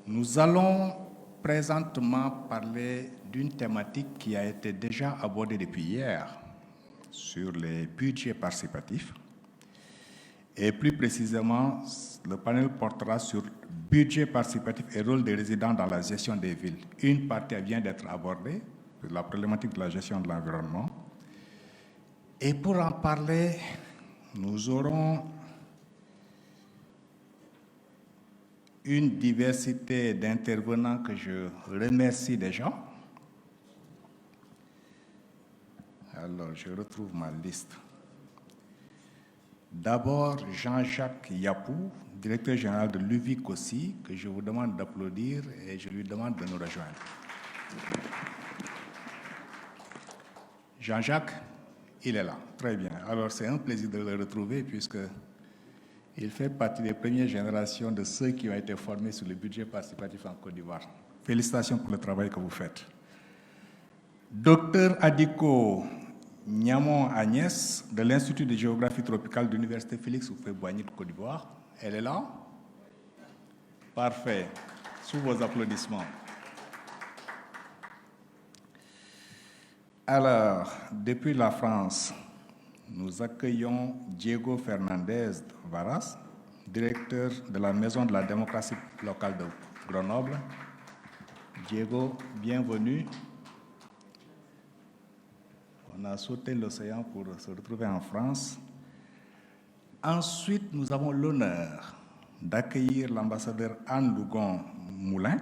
Nous allons présentement parler d'une thématique qui a été déjà abordée depuis hier sur les budgets participatifs. Et plus précisément, le panel portera sur budget participatif et rôle des résidents dans la gestion des villes. Une partie vient d'être abordée, la problématique de la gestion de l'environnement. Et pour en parler, nous aurons une diversité d'intervenants que je remercie déjà. Alors, je retrouve ma liste. D'abord, Jean-Jacques Yapou, directeur général de l'UVIC aussi, que je vous demande d'applaudir et je lui demande de nous rejoindre. Jean-Jacques, il est là. Très bien. Alors, c'est un plaisir de le retrouver puisqu'il fait partie des premières générations de ceux qui ont été formés sur le budget participatif en Côte d'Ivoire. Félicitations pour le travail que vous faites. Docteur Adiko Niamon Agnès, de l'Institut de géographie tropicale de l'Université Félix Houphouët-Boigny de Côte d'Ivoire. Elle est là? Parfait. Sous vos applaudissements. Alors, depuis la France, nous accueillons Diego Fernandez Varas, directeur de la Maison de la démocratie locale de Grenoble. Diego, bienvenue. On a sauté l'océan pour se retrouver en France. Ensuite, nous avons l'honneur d'accueillir l'ambassadeur Anne Lougon-Moulin,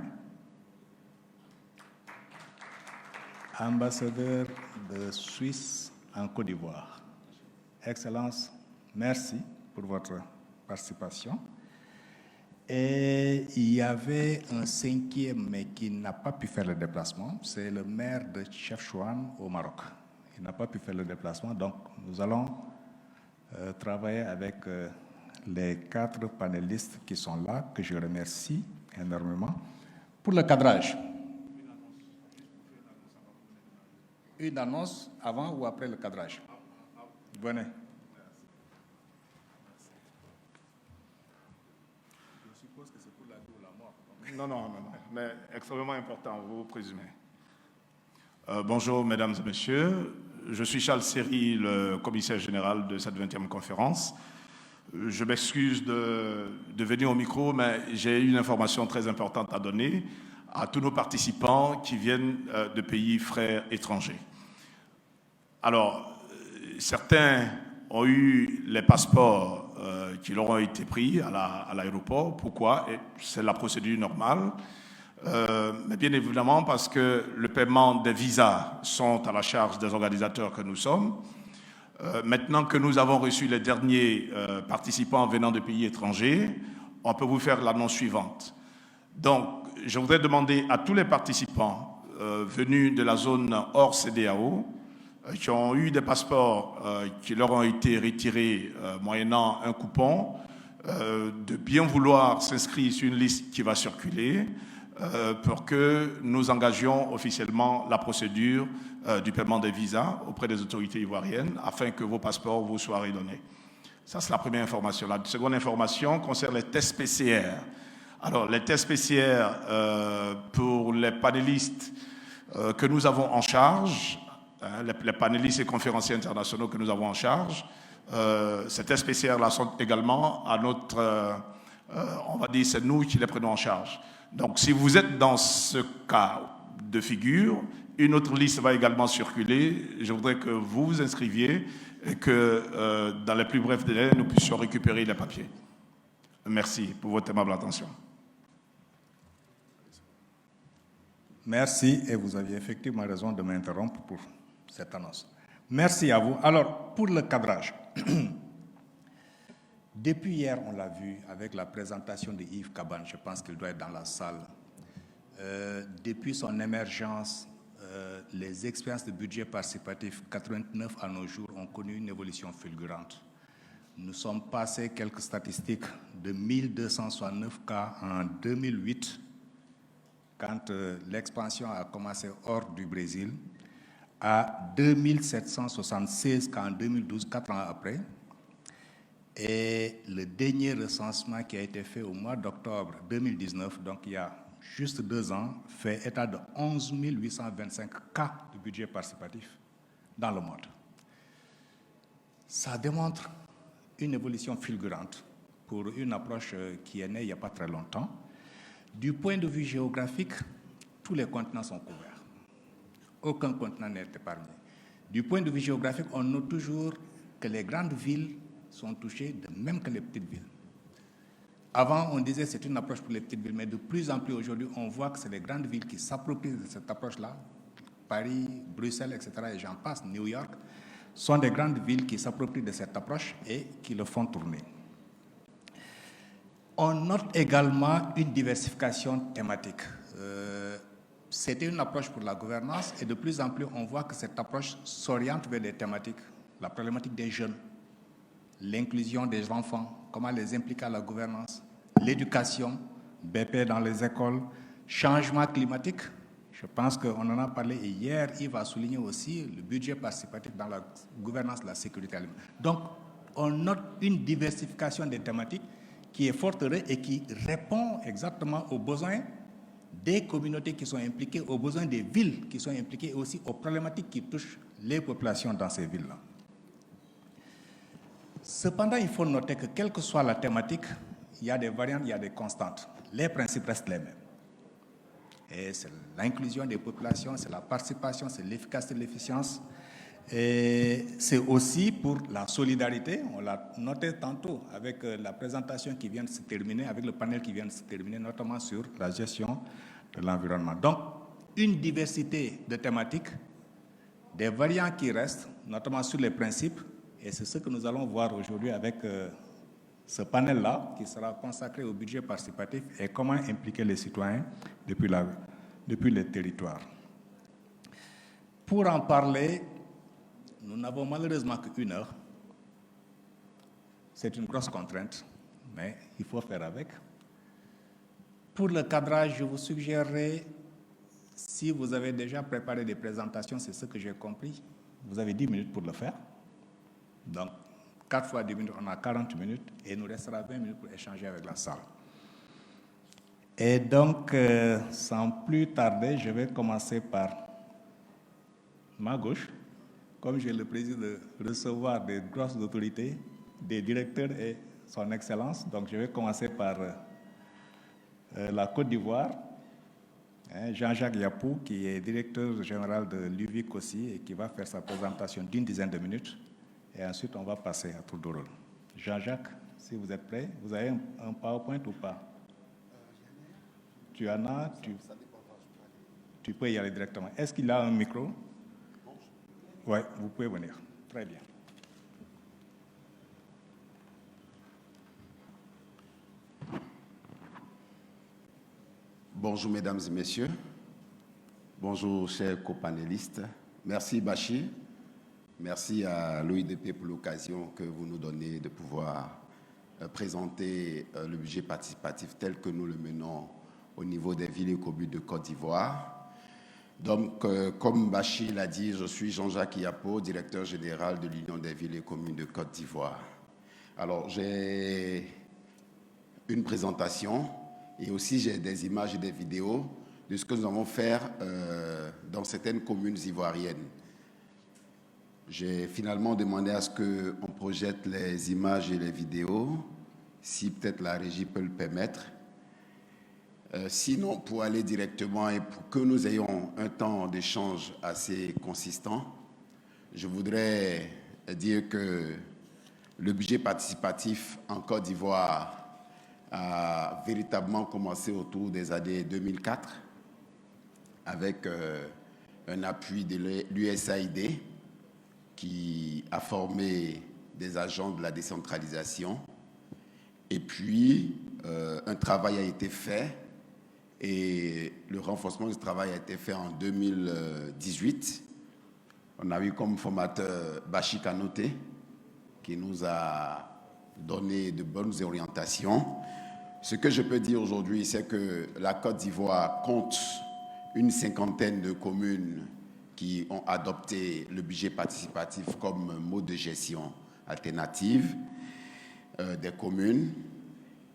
ambassadeur de Suisse en Côte d'Ivoire. Excellence, merci pour votre participation. Et il y avait un cinquième, mais qui n'a pas pu faire le déplacement, c'est le maire de Chefchaouen au Maroc. Il n'a pas pu faire le déplacement, donc nous allons travailler avec les 4 panélistes qui sont là, que je remercie énormément. Pour le cadrage, une annonce avant ou après le cadrage? Venez. Je suppose que c'est pour la vie ou la mort. Non, mais extrêmement important, vous présumez. Bonjour, mesdames et messieurs. Je suis Charles Serry, le commissaire général de cette 20e conférence. Je m'excuse de venir au micro, mais j'ai une information très importante à donner à tous nos participants qui viennent de pays frères étrangers. Alors, certains ont eu les passeports qui leur ont été pris à l'aéroport. Pourquoi? C'est la procédure normale. Mais bien évidemment parce que le paiement des visas sont à la charge des organisateurs que nous sommes. Maintenant que nous avons reçu les derniers participants venant de pays étrangers, on peut vous faire l'annonce suivante. Donc, je voudrais demander à tous les participants venus de la zone hors CEDEAO, qui ont eu des passeports qui leur ont été retirés moyennant un coupon, de bien vouloir s'inscrire sur une liste qui va circuler, pour que nous engagions officiellement la procédure du paiement des visas auprès des autorités ivoiriennes afin que vos passeports vous soient redonnés. Ça, c'est la première information. La seconde information concerne les tests PCR. Alors, les tests PCR pour les panélistes que nous avons en charge, les panélistes et conférenciers internationaux que nous avons en charge, ces tests PCR-là sont également à notre... on va dire, c'est nous qui les prenons en charge. Donc, si vous êtes dans ce cas de figure, une autre liste va également circuler. Je voudrais que vous vous inscriviez et que, dans les plus brefs délais, nous puissions récupérer les papiers. Merci pour votre aimable attention. Merci, et vous aviez effectivement raison de m'interrompre pour cette annonce. Merci à vous. Alors, pour le cadrage, depuis hier, on l'a vu avec la présentation de Yves Cabane, je pense qu'il doit être dans la salle. Depuis son émergence, les expériences de budget participatif 89 à nos jours ont connu une évolution fulgurante. Nous sommes passés quelques statistiques de 1269 cas en 2008, quand l'expansion a commencé hors du Brésil, à 2776 cas en 2012, 4 ans après. Et le dernier recensement qui a été fait au mois d'octobre 2019, donc il y a juste 2 ans, fait état de 11 825 cas de budget participatif dans le monde. Ça démontre une évolution fulgurante pour une approche qui est née il n'y a pas très longtemps. Du point de vue géographique, tous les continents sont couverts. Aucun continent n'est épargné. Du point de vue géographique, on note toujours que les grandes villes sont touchées de même que les petites villes. Avant, on disait que c'est une approche pour les petites villes, mais de plus en plus aujourd'hui, on voit que c'est les grandes villes qui s'approprient de cette approche-là. Paris, Bruxelles, etc., et j'en passe, New York, sont des grandes villes qui s'approprient de cette approche et qui le font tourner. On note également une diversification thématique. C'était une approche pour la gouvernance et de plus en plus, on voit que cette approche s'oriente vers des thématiques. La problématique des jeunes, l'inclusion des enfants, comment les impliquer à la gouvernance, l'éducation, BP dans les écoles, changement climatique. Je pense qu'on en a parlé et hier, Yves a souligné aussi le budget participatif dans la gouvernance de la sécurité alimentaire. Donc, on note une diversification des thématiques qui est forte et qui répond exactement aux besoins des communautés qui sont impliquées, aux besoins des villes qui sont impliquées et aussi aux problématiques qui touchent les populations dans ces villes-là. Cependant, il faut noter que quelle que soit la thématique, il y a des variantes, il y a des constantes. Les principes restent les mêmes. Et c'est l'inclusion des populations, c'est la participation, c'est l'efficacité et l'efficience. Et c'est aussi pour la solidarité, on l'a noté tantôt avec la présentation qui vient de se terminer, avec le panel qui vient de se terminer, notamment sur la gestion de l'environnement. Donc, une diversité de thématiques, des variants qui restent, notamment sur les principes, et c'est ce que nous allons voir aujourd'hui avec ce panel-là, qui sera consacré au budget participatif et comment impliquer les citoyens depuis les territoires. Pour en parler, nous n'avons malheureusement qu'1 heure. C'est une grosse contrainte, mais il faut faire avec. Pour le cadrage, je vous suggérerais, si vous avez déjà préparé des présentations, c'est ce que j'ai compris, vous avez 10 minutes pour le faire. Donc, 4 fois 10 minutes, on a 40 minutes et il nous restera 20 minutes pour échanger avec la salle. Et donc, sans plus tarder, je vais commencer par ma gauche. Comme j'ai le plaisir de recevoir des grosses autorités, des directeurs et son Excellence, donc je vais commencer par la Côte d'Ivoire, Jean-Jacques Yapou, qui est directeur général de l'UVIC aussi, et qui va faire sa présentation d'1 dizaine de minutes. Et ensuite, on va passer à tour de rôle. Jean-Jacques, si vous êtes prêt, vous avez un PowerPoint ou pas? Tu en as? Tu peux y aller directement. Est-ce qu'il a un micro? Oui, vous pouvez venir. Très bien. Bonjour mesdames et messieurs. Bonjour chers copanélistes. Merci Bachir. Merci à l'OIDP pour l'occasion que vous nous donnez de pouvoir présenter le budget participatif tel que nous le menons au niveau des villes et communes de Côte d'Ivoire. Donc, comme Bachir l'a dit, je suis Jean-Jacques Yapou, directeur général de l'Union des villes et communes de Côte d'Ivoire. Alors, j'ai une présentation et aussi j'ai des images et des vidéos de ce que nous allons faire dans certaines communes ivoiriennes. J'ai finalement demandé à ce qu'on projette les images et les vidéos, si peut-être la régie peut le permettre. Sinon, pour aller directement et pour que nous ayons un temps d'échange assez consistant, je voudrais dire que le budget participatif en Côte d'Ivoire a véritablement commencé autour des années 2004 avec un appui de l'USAID qui a formé des agents de la décentralisation. Et puis, un travail a été fait et le renforcement du travail a été fait en 2018. On a eu comme formateur Bachir Kanoté qui nous a donné de bonnes orientations. Ce que je peux dire aujourd'hui, c'est que la Côte d'Ivoire compte une 50aine de communes qui ont adopté le budget participatif comme mode de gestion alternative des communes.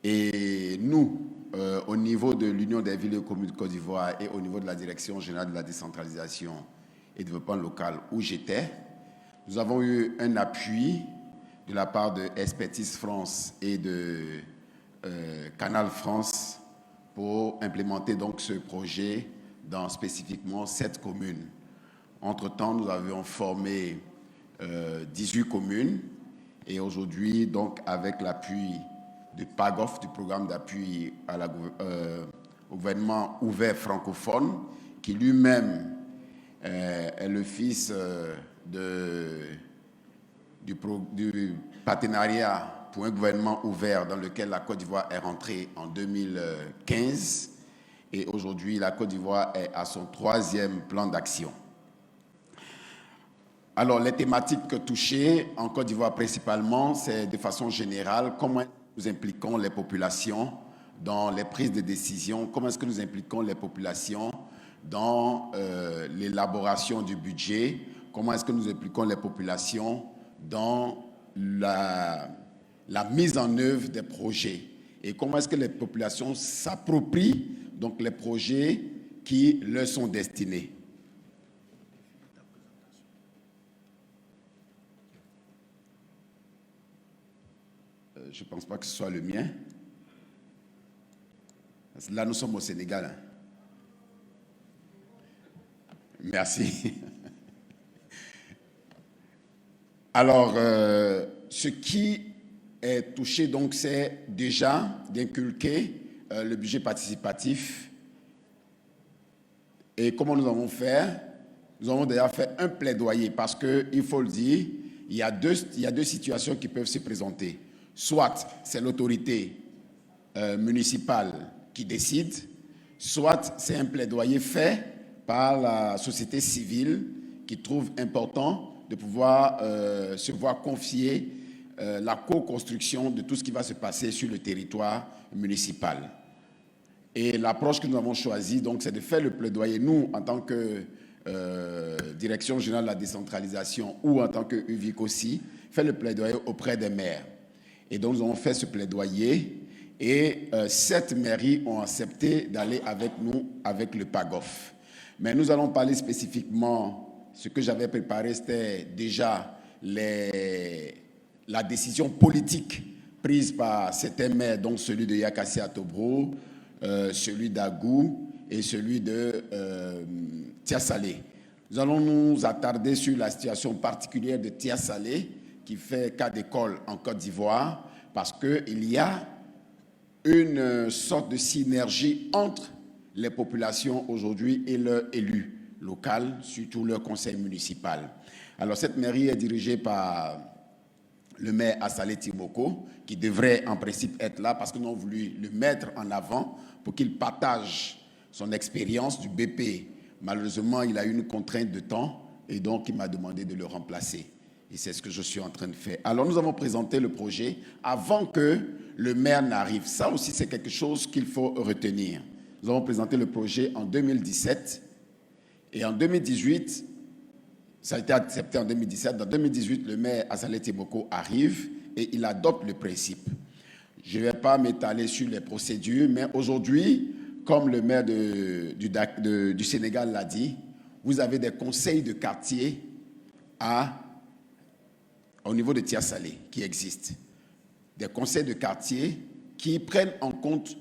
Et nous, au niveau de l'Union des villes et communes de Côte d'Ivoire et au niveau de la Direction générale de la décentralisation et développement local où j'étais, nous avons eu un appui de la part de Expertise France et de Canal France pour implémenter donc ce projet dans spécifiquement 7 communes. Entre-temps, nous avions formé 18 communes et aujourd'hui, donc, avec l'appui du PAGOF, du programme d'appui au gouvernement ouvert francophone, qui lui-même est le fils du partenariat pour un gouvernement ouvert dans lequel la Côte d'Ivoire est rentrée en 2015. Et aujourd'hui, la Côte d'Ivoire est à son 3e plan d'action. Alors, les thématiques touchées en Côte d'Ivoire principalement, c'est de façon générale comment nous impliquons les populations dans les prises de décision, comment est-ce que nous impliquons les populations dans l'élaboration du budget, comment est-ce que nous impliquons les populations dans la mise en œuvre des projets et comment est-ce que les populations s'approprient donc les projets qui leur sont destinés. Je ne pense pas que ce soit le mien. Là, nous sommes au Sénégal. Hein. Merci. Alors, ce qui est touché, donc, c'est déjà d'inculquer le budget participatif. Et comment nous avons fait? Nous avons déjà fait un plaidoyer parce qu'il faut le dire, il y a deux situations qui peuvent se présenter. Soit c'est l'autorité municipale qui décide, soit c'est un plaidoyer fait par la société civile qui trouve important de pouvoir se voir confier la co-construction de tout ce qui va se passer sur le territoire municipal. Et l'approche que nous avons choisie, donc, c'est de faire le plaidoyer, nous, en tant que Direction générale de la décentralisation ou en tant que UVIC aussi, faire le plaidoyer auprès des maires. Et donc, nous avons fait ce plaidoyer et 7 mairies ont accepté d'aller avec nous, avec le PAGOF. Mais nous allons parler spécifiquement, ce que j'avais préparé, c'était déjà la décision politique prise par certains maires, donc celui de Yakassi à Tobro, celui d'Agou et celui de Tia-Salé. Nous allons nous attarder sur la situation particulière de Tia-Salé, qui fait cas d'école en Côte d'Ivoire, parce qu'il y a une sorte de synergie entre les populations aujourd'hui et leurs élus locaux, surtout leur conseil municipal. Alors cette mairie est dirigée par le maire Assalé Timoko, qui devrait en principe être là parce que nous avons voulu le mettre en avant pour qu'il partage son expérience du BP. Malheureusement, il a eu une contrainte de temps et donc il m'a demandé de le remplacer. Et c'est ce que je suis en train de faire. Alors, nous avons présenté le projet avant que le maire n'arrive. Ça aussi, c'est quelque chose qu'il faut retenir. Nous avons présenté le projet en 2017. Et en 2018, ça a été accepté en 2017. En 2018, le maire Assalé Timoko arrive et il adopte le principe. Je ne vais pas m'étaler sur les procédures, mais aujourd'hui, comme le maire du Sénégal l'a dit, vous avez des conseils de quartier au niveau de Tia-Salé qui existent. Des conseils de quartier qui prennent en compte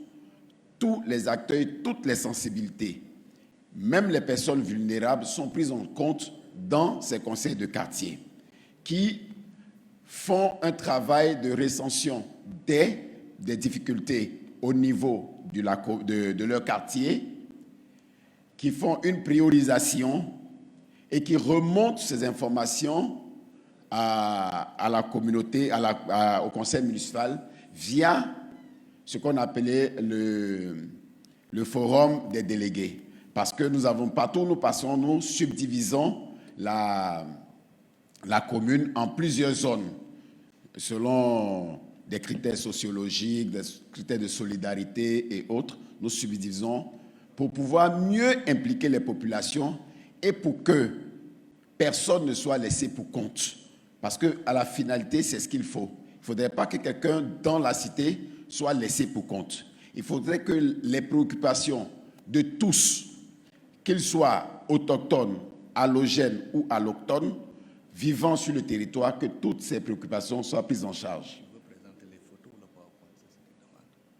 tous les acteurs, toutes les sensibilités. Même les personnes vulnérables sont prises en compte dans ces conseils de quartier qui font un travail de recension des difficultés au niveau de leur quartier, qui font une priorisation et qui remontent ces informations à la communauté, au conseil municipal, via ce qu'on appelait le forum des délégués. Parce que nous avons, partout où nous passons, nous subdivisons la commune en plusieurs zones, selon des critères sociologiques, des critères de solidarité et autres. Nous subdivisons pour pouvoir mieux impliquer les populations et pour que personne ne soit laissé pour compte. Parce qu'à la finalité, c'est ce qu'il faut. Il ne faudrait pas que quelqu'un dans la cité soit laissé pour compte. Il faudrait que les préoccupations de tous, qu'ils soient autochtones, allogènes ou allochtones, vivant sur le territoire, que toutes ces préoccupations soient prises en charge.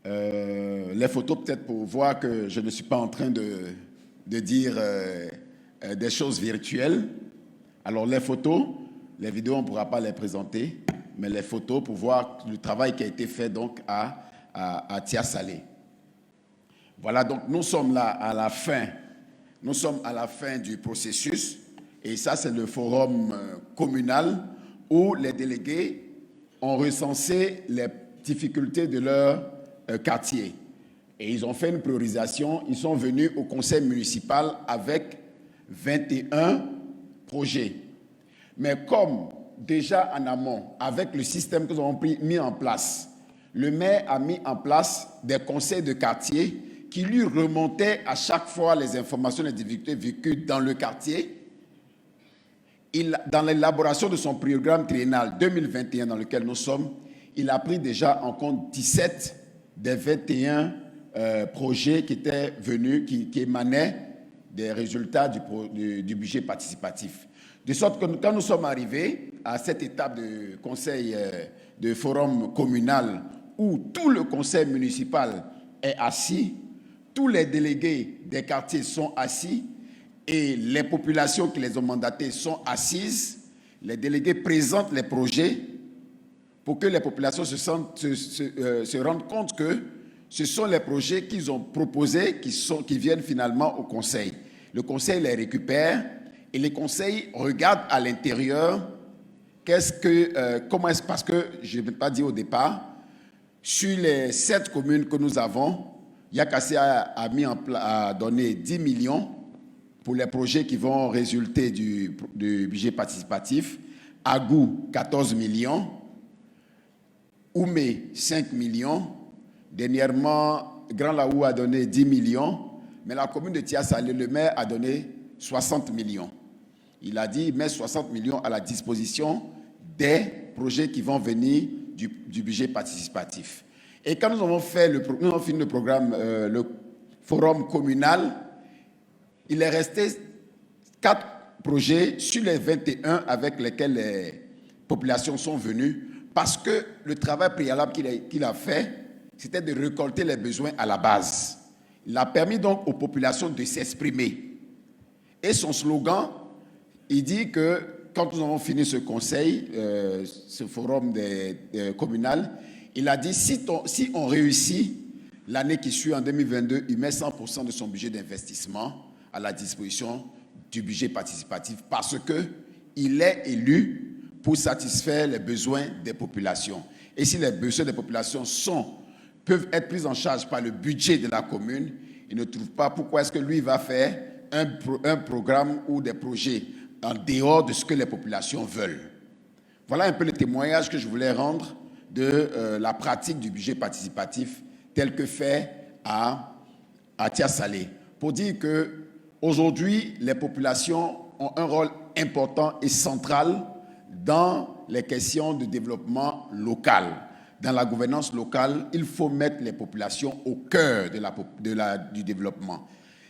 Les photos, peut-être pour voir que je ne suis pas en train de dire des choses virtuelles. Alors les photos, les vidéos, on ne pourra pas les présenter, mais les photos pour voir le travail qui a été fait donc à Tia-Salé. Voilà, donc nous sommes là à la fin. Nous sommes à la fin du processus et ça, c'est le forum communal où les délégués ont recensé les difficultés de leur quartier. Et ils ont fait une priorisation. Ils sont venus au conseil municipal avec 21 projets. Mais comme déjà en amont, avec le système que nous avons mis en place, le maire a mis en place des conseils de quartier qui lui remontaient à chaque fois les informations des difficultés vécues dans le quartier. Dans l'élaboration de son programme triennal 2021 dans lequel nous sommes, il a pris déjà en compte 17 des 21 projets qui étaient venus, qui émanaient des résultats du budget participatif. De sorte que quand nous sommes arrivés à cette étape de conseil de forum communal où tout le conseil municipal est assis, tous les délégués des quartiers sont assis et les populations qui les ont mandatés sont assises, les délégués présentent les projets pour que les populations se rendent compte que ce sont les projets qu'ils ont proposés qui viennent finalement au conseil. Le conseil les récupère et les conseils regardent à l'intérieur comment est-ce, parce que je ne vais pas dire au départ, sur les 7 communes que nous avons, Yakassé a donné 10 millions pour les projets qui vont résulter du budget participatif, Agou 14 millions, Oumé 5 millions, dernièrement Grand Laou a donné 10 millions, mais la commune de Tia-Salé, le maire a donné 60 millions. Il a dit, met 60 millions à la disposition des projets qui vont venir du budget participatif. Et quand nous avons fini le programme, le forum communal, il est resté 4 projets sur les 21 avec lesquels les populations sont venues, parce que le travail préalable qu'il a fait, c'était de récolter les besoins à la base. Il a permis donc aux populations de s'exprimer. Et son slogan, il dit que quand nous avons fini ce conseil, ce forum communal, il a dit si on réussit, l'année qui suit, en 2022, il met 100% de son budget d'investissement à la disposition du budget participatif parce qu'il est élu pour satisfaire les besoins des populations. Et si les besoins des populations peuvent être pris en charge par le budget de la commune, il ne trouve pas pourquoi est-ce que lui va faire un programme ou des projets en dehors de ce que les populations veulent. Voilà un peu le témoignage que je voulais rendre de la pratique du budget participatif tel que fait à Tia-Salé. Pour dire qu'aujourd'hui, les populations ont un rôle important et central dans les questions de développement local. Dans la gouvernance locale, il faut mettre les populations au cœur du développement.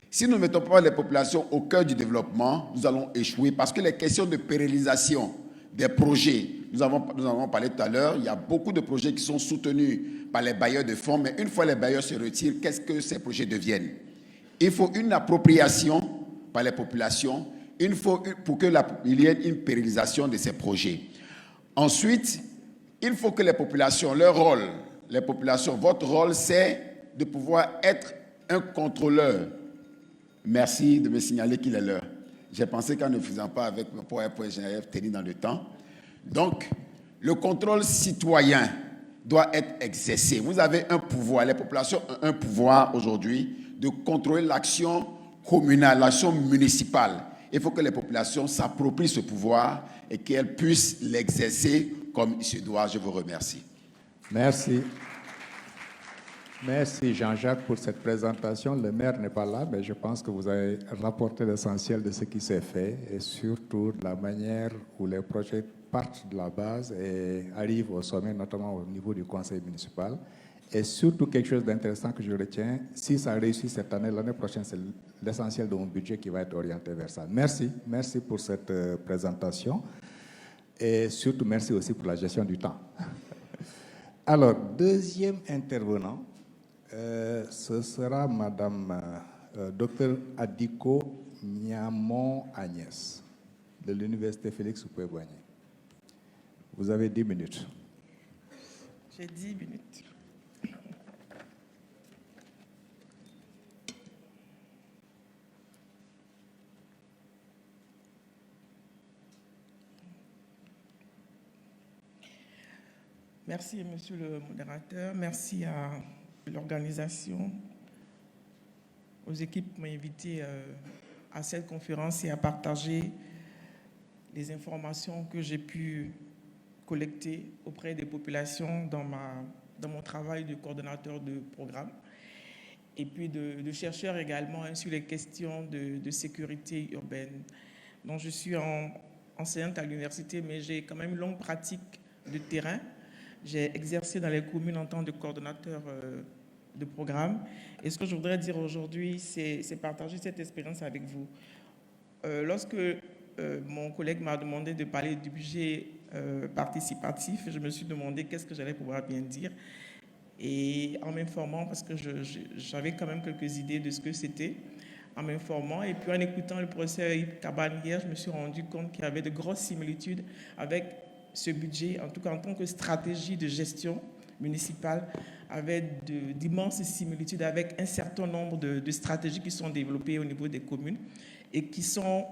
Si nous ne mettons pas les populations au cœur du développement, nous allons échouer parce que les questions de pérennisation des projets, nous avons parlé tout à l'heure, il y a beaucoup de projets qui sont soutenus par les bailleurs de fonds, mais une fois les bailleurs se retirent, qu'est-ce que ces projets deviennent? Il faut une appropriation par les populations, pour qu'il y ait une pérennisation de ces projets. Ensuite, il faut que les populations, votre rôle, c'est de pouvoir être un contrôleur. Merci de me signaler qu'il est l'heure. J'ai pensé qu'en ne faisant pas avec mon PowerPoint, j'allais tenir dans le temps. Donc, le contrôle citoyen doit être exercé. Vous avez un pouvoir, les populations ont un pouvoir aujourd'hui de contrôler l'action communale, l'action municipale. Il faut que les populations s'approprient ce pouvoir et qu'elles puissent l'exercer comme il se doit. Je vous remercie. Merci. Merci Jean-Jacques pour cette présentation. Le maire n'est pas là, mais je pense que vous avez rapporté l'essentiel de ce qui s'est fait et surtout de la manière où les projets partent de la base et arrivent au sommet, notamment au niveau du conseil municipal. Et surtout, quelque chose d'intéressant que je retiens, si ça réussit cette année, l'année prochaine, c'est l'essentiel de mon budget qui va être orienté vers ça. Merci, merci pour cette présentation. Et surtout, merci aussi pour la gestion du temps. Alors, deuxième intervenant, ce sera Madame Dr Adiko Niamon Agnès, de l'Université Félix Houphouët-Boigny. Vous avez 10 minutes. J'ai 10 minutes. Merci, monsieur le modérateur. Merci à l'organisation, aux équipes qui m'ont invité à cette conférence et à partager les informations que j'ai pu collecter auprès des populations dans mon travail de coordonnateur de programme et puis de chercheur également sur les questions de sécurité urbaine. Donc, je suis enseignante à l'université, mais j'ai quand même une longue pratique de terrain. J'ai exercé dans les communes en tant que coordonnateur de programme. Et ce que je voudrais dire aujourd'hui, c'est partager cette expérience avec vous. Lorsque mon collègue m'a demandé de parler du budget participatif, je me suis demandé qu'est-ce que j'allais pouvoir bien dire. Et en m'informant, parce que j'avais quand même quelques idées de ce que c'était, en m'informant, et puis en écoutant le professeur Yves Cabane hier, je me suis rendu compte qu'il y avait de grosses similitudes avec ce budget, en tout cas en tant que stratégie de gestion municipale, avec d'immenses similitudes avec un certain nombre de stratégies qui sont développées au niveau des communes et qui sont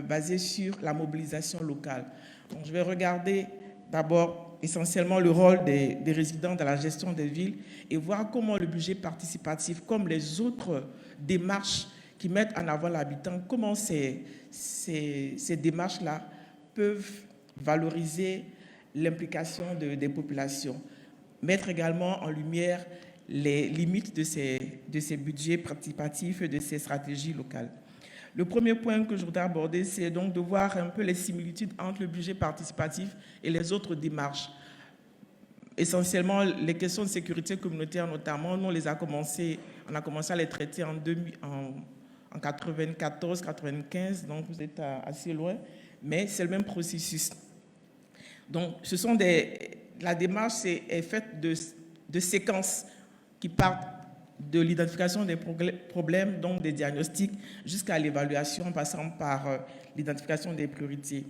basées sur la mobilisation locale. Donc, je vais regarder d'abord essentiellement le rôle des résidents dans la gestion des villes et voir comment le budget participatif, comme les autres démarches qui mettent en avant l'habitant, comment ces démarches-là peuvent valoriser l'implication des populations, mettre également en lumière les limites de ces budgets participatifs et de ces stratégies locales. Le premier point que je voudrais aborder, c'est donc de voir un peu les similitudes entre le budget participatif et les autres démarches. Essentiellement, les questions de sécurité communautaire notamment, nous, on a commencé à les traiter en 94-95, donc vous êtes assez loin, mais c'est le même processus. Donc, la démarche est faite de séquences qui partent de l'identification des problèmes, donc des diagnostics, jusqu'à l'évaluation, en passant par l'identification des priorités.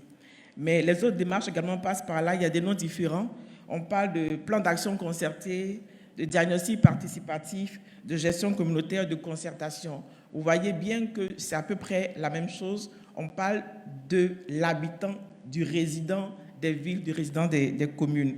Mais les autres démarches également passent par là, il y a des noms différents. On parle de plan d'action concerté, de diagnostic participatif, de gestion communautaire, de concertation. Vous voyez bien que c'est à peu près la même chose. On parle de l'habitant, du résident des villes, du résident des communes.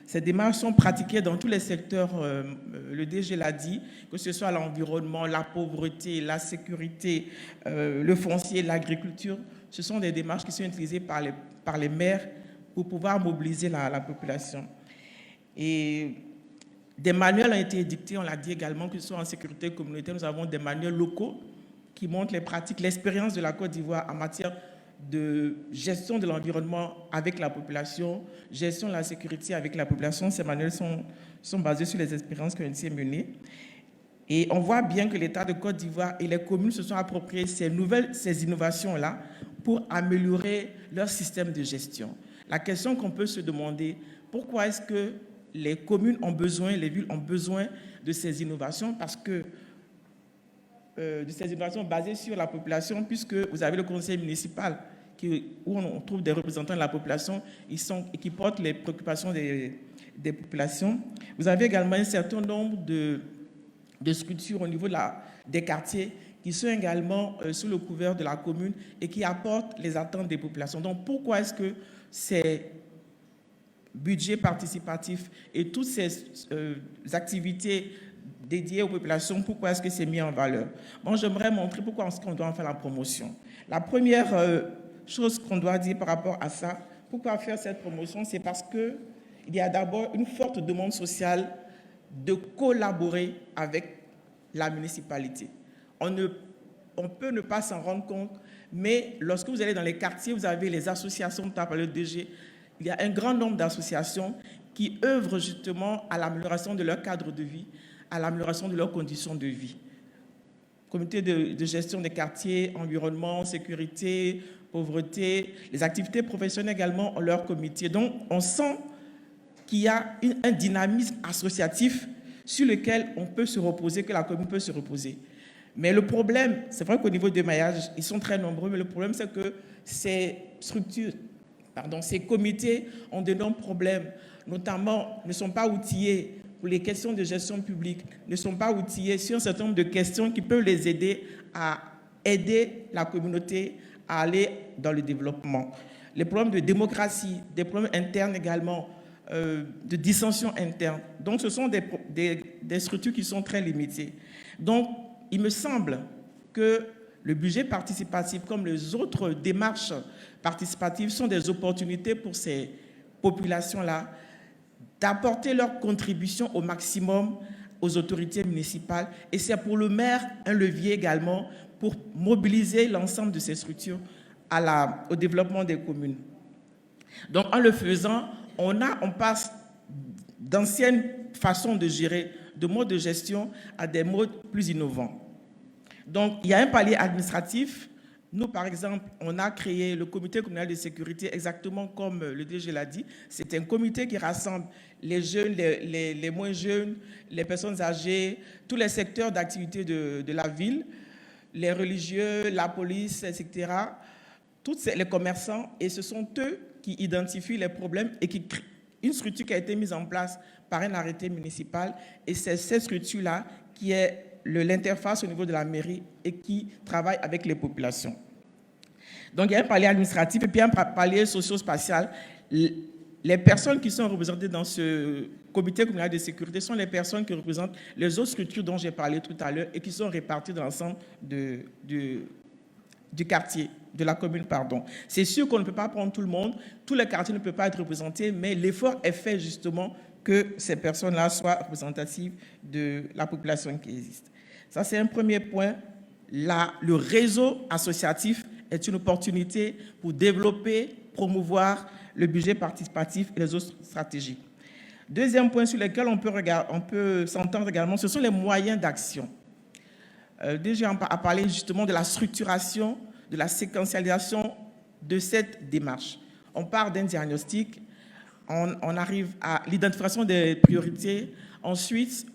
Ces démarches sont pratiquées dans tous les secteurs, le DG l'a dit, que ce soit l'environnement, la pauvreté, la sécurité, le foncier, l'agriculture. Ce sont des démarches qui sont utilisées par les maires pour pouvoir mobiliser la population. Et des manuels ont été édictés, on l'a dit également, que ce soit en sécurité communautaire, nous avons des manuels locaux qui montrent les pratiques, l'expérience de la Côte d'Ivoire en matière de gestion de l'environnement avec la population, gestion de la sécurité avec la population. Ces manuels sont basés sur les expériences qui ont été menées. Et on voit bien que l'État de Côte d'Ivoire et les communes se sont appropriées ces innovations-là pour améliorer leur système de gestion. La question qu'on peut se demander, pourquoi est-ce que les communes ont besoin, les villes ont besoin de ces innovations? Parce que de ces innovations basées sur la population, puisque vous avez le conseil municipal où on trouve des représentants de la population qui portent les préoccupations des populations. Vous avez également un certain nombre de structures au niveau des quartiers qui sont également sous le couvert de la commune et qui apportent les attentes des populations. Donc, pourquoi est-ce que ces budgets participatifs et toutes ces activités dédiées aux populations, pourquoi est-ce que c'est mis en valeur? Bon, j'aimerais montrer pourquoi est-ce qu'on doit en faire la promotion. La première chose qu'on doit dire par rapport à ça, pourquoi faire cette promotion, c'est parce qu'il y a d'abord une forte demande sociale de collaborer avec la municipalité. On peut ne pas s'en rendre compte, mais lorsque vous allez dans les quartiers, vous avez les associations, tu as parlé de DG, il y a un grand nombre d'associations qui œuvrent justement à l'amélioration de leur cadre de vie, à l'amélioration de leurs conditions de vie. Comité de gestion des quartiers, environnement, sécurité, pauvreté, les activités professionnelles également ont leur comité. Donc, on sent qu'il y a un dynamisme associatif sur lequel on peut se reposer, que la commune peut se reposer. Mais le problème, c'est vrai qu'au niveau des maillages, ils sont très nombreux, mais le problème, c'est que ces structures, ces comités ont d'énormes problèmes, notamment ne sont pas outillés pour les questions de gestion publique, ne sont pas outillés sur un certain nombre de questions qui peuvent les aider à aider la communauté à aller dans le développement. Les problèmes de démocratie, des problèmes internes également, de dissensions internes. Donc, ce sont des structures qui sont très limitées. Donc, il me semble que le budget participatif, comme les autres démarches participatives, sont des opportunités pour ces populations-là d'apporter leur contribution au maximum aux autorités municipales. Et c'est pour le maire un levier également pour mobiliser l'ensemble de ces structures au développement des communes. Donc, en le faisant, on passe d'anciennes façons de gérer, de modes de gestion à des modes plus innovants. Donc, il y a un palier administratif. Nous, par exemple, on a créé le comité communal de sécurité, exactement comme le DG l'a dit. C'est un comité qui rassemble les jeunes, les moins jeunes, les personnes âgées, tous les secteurs d'activité de la ville, les religieux, la police, etc., les commerçants, et ce sont eux qui identifient les problèmes et qui créent une structure qui a été mise en place par un arrêté municipal. Et c'est cette structure-là qui est l'interface au niveau de la mairie et qui travaille avec les populations. Donc, il y a un palier administratif et puis un palier socio-spatial. Les personnes qui sont représentées dans ce comité communal de sécurité sont les personnes qui représentent les autres structures dont j'ai parlé tout à l'heure et qui sont réparties dans l'ensemble du quartier, de la commune, pardon. C'est sûr qu'on ne peut pas prendre tout le monde, tous les quartiers ne peuvent pas être représentés, mais l'effort est fait justement que ces personnes-là soient représentatives de la population qui existe. Ça, c'est un premier point. Le réseau associatif est une opportunité pour développer, promouvoir le budget participatif et les autres stratégies. Deuxième point sur lequel on peut s'entendre également, ce sont les moyens d'action. Déjà, on a parlé justement de la structuration, de la séquentialisation de cette démarche. On part d'un diagnostic, on arrive à l'identification des priorités, ensuite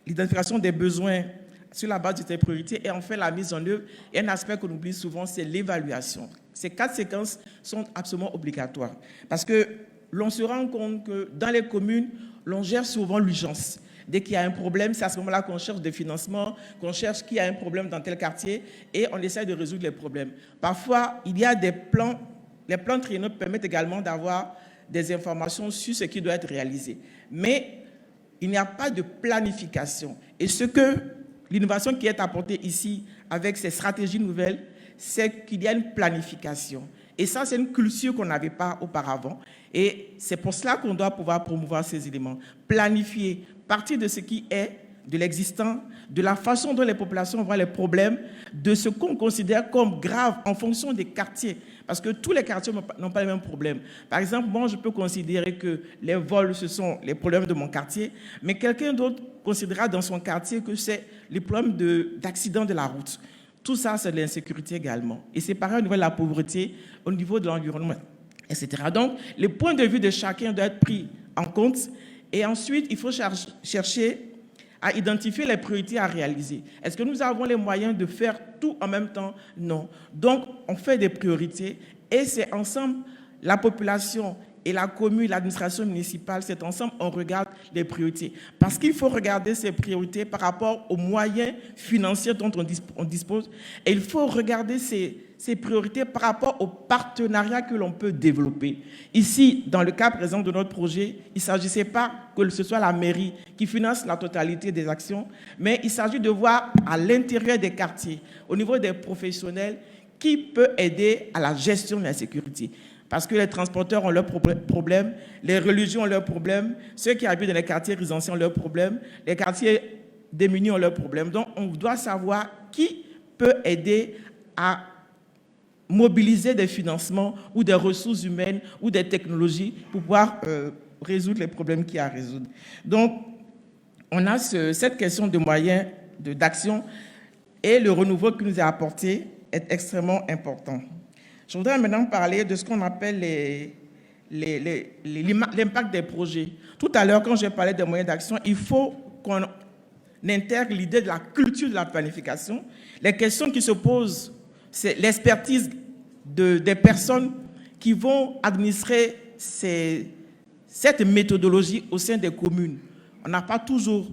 l'identification des besoins sur la base de ces priorités et enfin la mise en œuvre. Et un aspect qu'on oublie souvent, c'est l'évaluation. Ces 4 séquences sont absolument obligatoires parce que l'on se rend compte que dans les communes, l'on gère souvent l'urgence. Dès qu'il y a un problème, c'est à ce moment-là qu'on cherche des financements, qu'on cherche qui a un problème dans tel quartier et on essaie de résoudre les problèmes. Parfois, il y a des plans. Les plans triennaux permettent également d'avoir des informations sur ce qui doit être réalisé. Mais il n'y a pas de planification. Et ce que l'innovation qui est apportée ici avec ces stratégies nouvelles, c'est qu'il y a une planification. Et ça, c'est une culture qu'on n'avait pas auparavant. Et c'est pour cela qu'on doit pouvoir promouvoir ces éléments. Planifier, partir de ce qui est, de l'existant, de la façon dont les populations voient les problèmes, de ce qu'on considère comme grave en fonction des quartiers. Parce que tous les quartiers n'ont pas les mêmes problèmes. Par exemple, moi, je peux considérer que les vols, ce sont les problèmes de mon quartier, mais quelqu'un d'autre considérera dans son quartier que c'est les problèmes d'accidents de la route. Tout ça, c'est de l'insécurité également. Et c'est pareil au niveau de la pauvreté, au niveau de l'environnement, etc. Donc, les points de vue de chacun doivent être pris en compte. Et ensuite, il faut chercher à identifier les priorités à réaliser. Est-ce que nous avons les moyens de faire tout en même temps? Non. Donc, on fait des priorités et c'est ensemble, la population et la commune, l'administration municipale, c'est ensemble, on regarde les priorités. Parce qu'il faut regarder ces priorités par rapport aux moyens financiers dont on dispose et il faut regarder ces priorités par rapport aux partenariats que l'on peut développer. Ici, dans le cas présent de notre projet, il ne s'agissait pas que ce soit la mairie qui finance la totalité des actions, mais il s'agit de voir à l'intérieur des quartiers, au niveau des professionnels, qui peut aider à la gestion de la sécurité. Parce que les transporteurs ont leurs problèmes, les religions ont leurs problèmes, ceux qui habitent dans les quartiers résidentiels ont leurs problèmes, les quartiers démunis ont leurs problèmes. Donc, on doit savoir qui peut aider à mobiliser des financements ou des ressources humaines ou des technologies pour pouvoir résoudre les problèmes qu'il y a à résoudre. Donc, on a cette question de moyens d'action et le renouveau qui nous est apporté est extrêmement important. Je voudrais maintenant parler de ce qu'on appelle l'impact des projets. Tout à l'heure, quand j'ai parlé des moyens d'action, il faut qu'on intègre l'idée de la culture de la planification. Les questions qui se posent, c'est l'expertise des personnes qui vont administrer cette méthodologie au sein des communes. On n'a pas toujours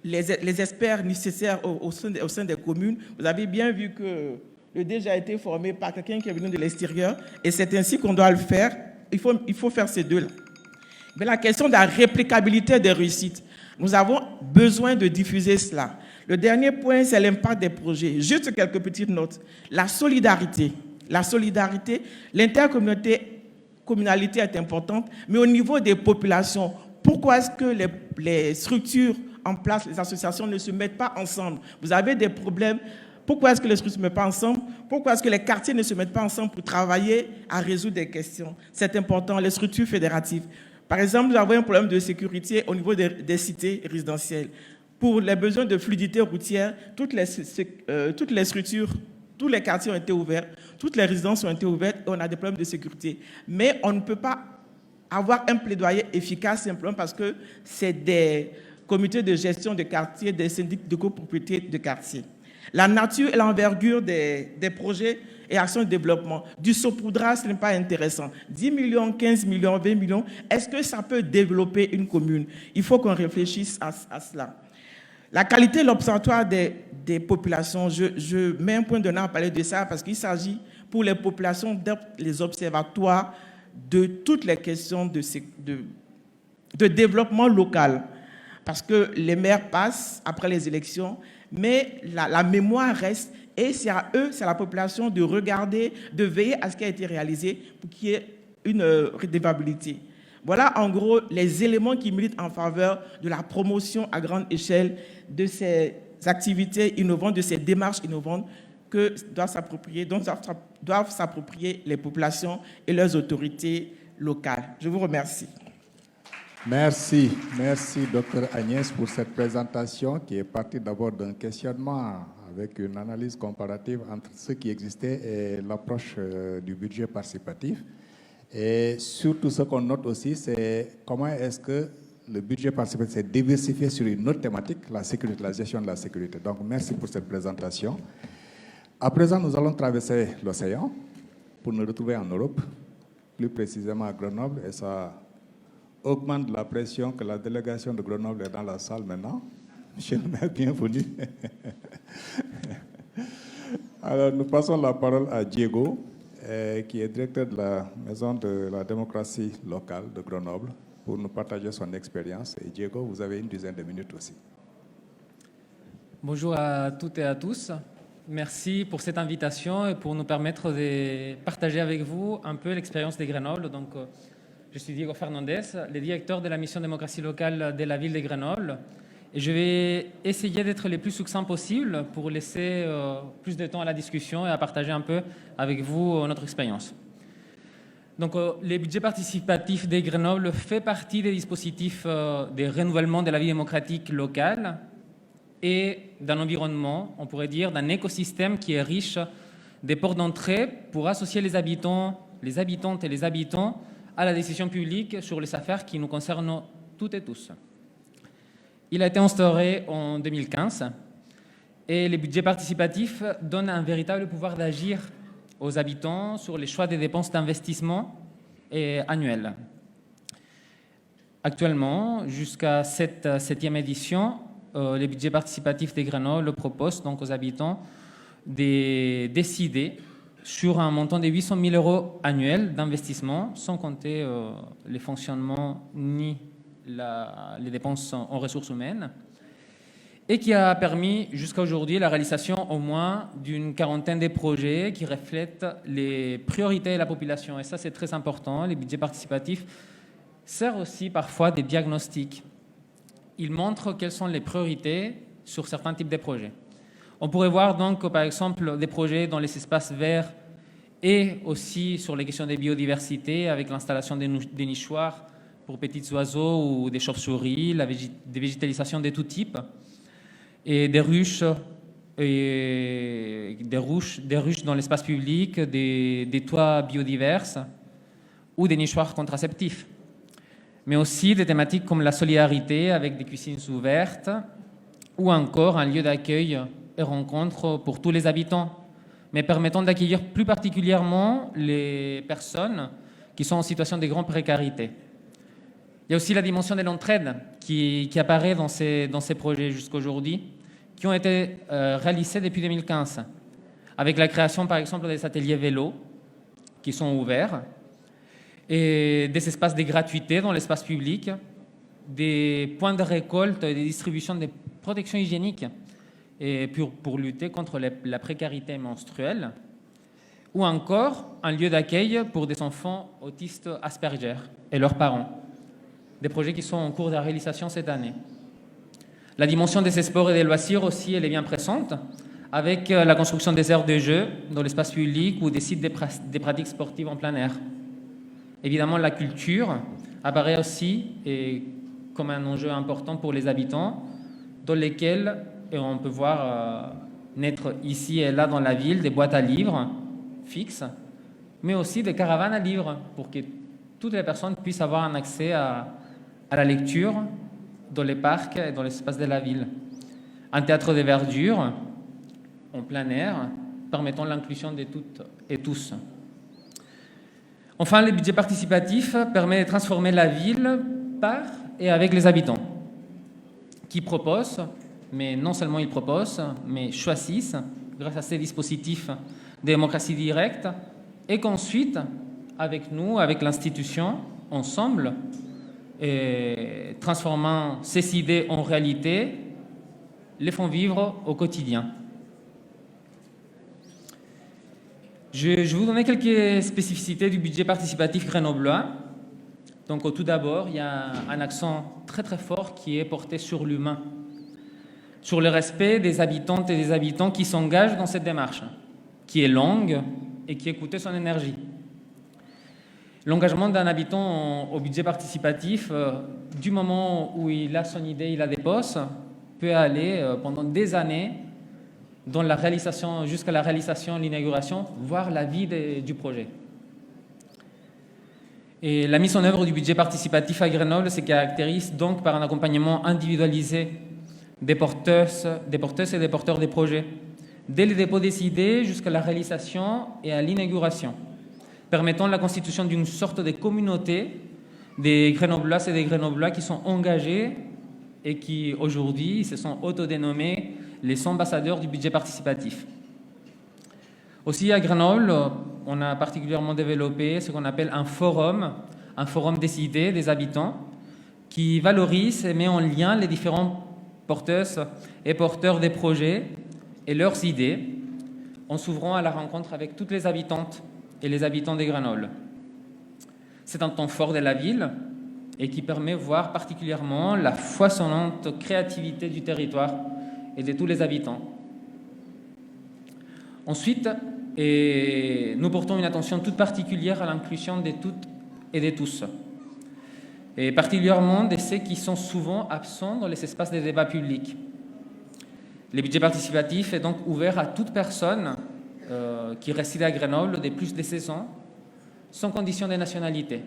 les experts nécessaires au sein des communes. Vous avez bien vu que le DG a été formé par quelqu'un qui est venu de l'extérieur et c'est ainsi qu'on doit le faire. Il faut faire ces deux-là. Mais la question de la réplicabilité des réussites, nous avons besoin de diffuser cela. Le dernier point, c'est l'impact des projets. Juste quelques petites notes. La solidarité, l'intercommunalité est importante, mais au niveau des populations, pourquoi est-ce que les structures en place, les associations ne se mettent pas ensemble? Vous avez des problèmes. Pourquoi est-ce que les structures ne se mettent pas ensemble? Pourquoi est-ce que les quartiers ne se mettent pas ensemble pour travailler à résoudre des questions? C'est important, les structures fédératives. Par exemple, nous avons un problème de sécurité au niveau des cités résidentielles. Pour les besoins de fluidité routière, toutes les structures, tous les quartiers ont été ouverts, toutes les résidences ont été ouvertes et on a des problèmes de sécurité. Mais on ne peut pas avoir un plaidoyer efficace simplement parce que c'est des comités de gestion de quartier, des syndics de copropriété de quartier. La nature et l'envergure des projets et actions de développement. Du saupoudrage, ce n'est pas intéressant. 10 millions, 15 millions, 20 millions, est-ce que ça peut développer une commune? Il faut qu'on réfléchisse à cela. La qualité de l'observatoire des populations, je mets un point d'honneur à parler de ça parce qu'il s'agit pour les populations d'être les observatoires de toutes les questions de développement local. Parce que les maires passent après les élections, mais la mémoire reste et c'est à eux, c'est à la population de regarder, de veiller à ce qui a été réalisé pour qu'il y ait une redevabilité. Voilà en gros les éléments qui militent en faveur de la promotion à grande échelle de ces activités innovantes, de ces démarches innovantes que doivent s'approprier les populations et leurs autorités locales. Je vous remercie. Merci, Dr Agnès, pour cette présentation qui est partie d'abord d'un questionnement avec une analyse comparative entre ce qui existait et l'approche du budget participatif. Et surtout, ce qu'on note aussi, c'est comment est-ce que le budget participatif s'est diversifié sur une autre thématique, la sécurité, la gestion de la sécurité. Donc, merci pour cette présentation. À présent, nous allons traverser l'océan pour nous retrouver en Europe, plus précisément à Grenoble, et ça augmente la pression que la délégation de Grenoble est dans la salle maintenant. Monsieur le maire, bienvenue. Alors, nous passons la parole à Diego, qui est directeur de la Maison de la démocratie locale de Grenoble, pour nous partager son expérience. Et Diego, vous avez une dizaine de minutes aussi. Bonjour à toutes et à tous. Merci pour cette invitation et pour nous permettre de partager avec vous un peu l'expérience de Grenoble. Donc, je suis Diego Fernandez, le directeur de la mission démocratie locale de la ville de Grenoble. Et je vais essayer d'être le plus succinct possible pour laisser plus de temps à la discussion et à partager un peu avec vous notre expérience. Donc, le budget participatif de Grenoble fait partie des dispositifs de renouvellement de la vie démocratique locale et d'un environnement, on pourrait dire, d'un écosystème qui est riche des ports d'entrée pour associer les habitants, les habitantes et les habitants à la décision publique sur les affaires qui nous concernent toutes et tous. Il a été instauré en 2015 et le budget participatif donne un véritable pouvoir d'agir aux habitants sur les choix des dépenses d'investissement annuelles. Actuellement, jusqu'à cette 7e édition, le budget participatif de Grenoble propose donc aux habitants de décider sur un montant de 800 000 € annuels d'investissement, sans compter les fonctionnements ni les dépenses en ressources humaines, et qui a permis jusqu'à aujourd'hui la réalisation au moins d'une quarantaine de projets qui reflètent les priorités de la population. Et ça, c'est très important. Les budgets participatifs servent aussi parfois des diagnostics. Ils montrent quelles sont les priorités sur certains types de projets. On pourrait voir donc, par exemple, des projets dans les espaces verts et aussi sur les questions de biodiversité avec l'installation des nichoirs pour petits oiseaux ou des chauves-souris, des végétalisations de tout type, et des ruches, dans l'espace public, des toits biodiverses ou des nichoirs contraceptifs. Mais aussi des thématiques comme la solidarité avec des cuisines ouvertes ou encore un lieu d'accueil et rencontre pour tous les habitants, mais permettant d'accueillir plus particulièrement les personnes qui sont en situation de grande précarité. Il y a aussi la dimension de l'entraide qui apparaît dans ces projets jusqu'à aujourd'hui, qui ont été réalisés depuis 2015, avec la création par exemple des ateliers vélo qui sont ouverts, et des espaces de gratuité dans l'espace public, des points de récolte et de distribution de protection hygiénique et pour lutter contre la précarité menstruelle, ou encore un lieu d'accueil pour des enfants autistes Asperger et leurs parents, des projets qui sont en cours de réalisation cette année. La dimension des sports et des loisirs aussi, elle est bien présente, avec la construction des aires de jeu dans l'espace public ou des sites de pratiques sportives en plein air. Évidemment, la culture apparaît aussi comme un enjeu important pour les habitants, dans lesquels on peut voir naître ici et là dans la ville des boîtes à livres fixes, mais aussi des caravanes à livres pour que toutes les personnes puissent avoir un accès à la lecture dans les parcs et dans l'espace de la ville. Un théâtre de verdure en plein air, permettant l'inclusion de toutes et tous. Enfin, le budget participatif permet de transformer la ville par et avec les habitants, qui proposent, mais non seulement ils proposent, mais choisissent, grâce à ces dispositifs de démocratie directe, et qu'ensuite, avec nous, avec l'institution, ensemble, et transformant ces idées en réalité, les font vivre au quotidien. Je vais vous donner quelques spécificités du budget participatif grenoblois. Donc, tout d'abord, il y a un accent très très fort qui est porté sur l'humain, sur le respect des habitantes et des habitants qui s'engagent dans cette démarche, qui est longue et qui écoute son énergie. L'engagement d'un habitant au budget participatif, du moment où il a son idée, il la dépose, peut aller pendant des années dans la réalisation, jusqu'à la réalisation, l'inauguration, voire la vie du projet. Et la mise en œuvre du budget participatif à Grenoble se caractérise donc par un accompagnement individualisé des porteuses et des porteurs des projets, dès le dépôt des idées jusqu'à la réalisation et à l'inauguration, permettant la constitution d'une sorte de communauté des Grenobloises et des Grenoblois qui sont engagés et qui, aujourd'hui, se sont autodénommés les ambassadeurs du budget participatif. Aussi, à Grenoble, on a particulièrement développé ce qu'on appelle un forum des idées des habitants qui valorise et met en lien les différents porteuses et porteurs des projets et leurs idées en s'ouvrant à la rencontre avec toutes les habitantes et les habitants de Grenoble. C'est un temps fort de la ville et qui permet de voir particulièrement la foisonnante créativité du territoire et de tous les habitants. Ensuite, nous portons une attention toute particulière à l'inclusion de toutes et de tous, et particulièrement de ceux qui sont souvent absents dans les espaces de débat public. Le budget participatif est donc ouvert à toute personne qui réside à Grenoble de plus de 16 ans, sans condition de nationalité.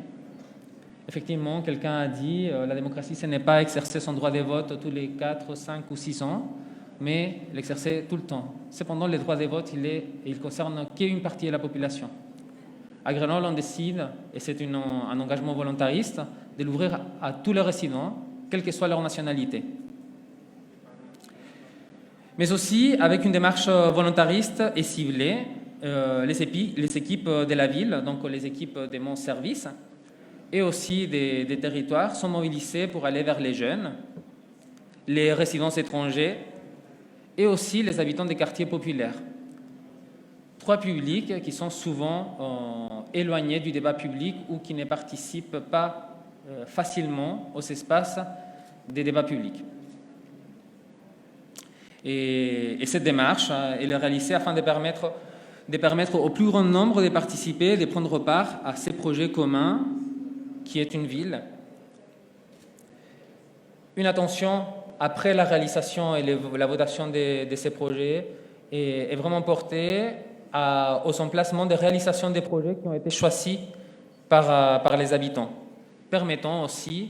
Effectivement, quelqu'un a dit la démocratie, ce n'est pas exercer son droit de vote tous les 4, 5 ou 6 ans, mais l'exercer tout le temps. Cependant, le droit de vote, il concerne qu'une partie de la population. À Grenoble, on décide, et c'est un engagement volontariste, de l'ouvrir à tous les résidents, quelle que soit leur nationalité. Mais aussi, avec une démarche volontariste et ciblée, les équipes de la ville, donc les équipes de mon service, et aussi des territoires, sont mobilisées pour aller vers les jeunes, les résidents étrangers, et aussi les habitants des quartiers populaires. 3 publics qui sont souvent éloignés du débat public ou qui ne participent pas facilement aux espaces des débats publics. Et cette démarche, elle est réalisée afin de permettre au plus grand nombre de participer, de prendre part à ces projets communs qui est une ville une attention après la réalisation et la votation de ces projets est vraiment portée aux emplacements de réalisation des projets qui ont été choisis par les habitants, permettant aussi,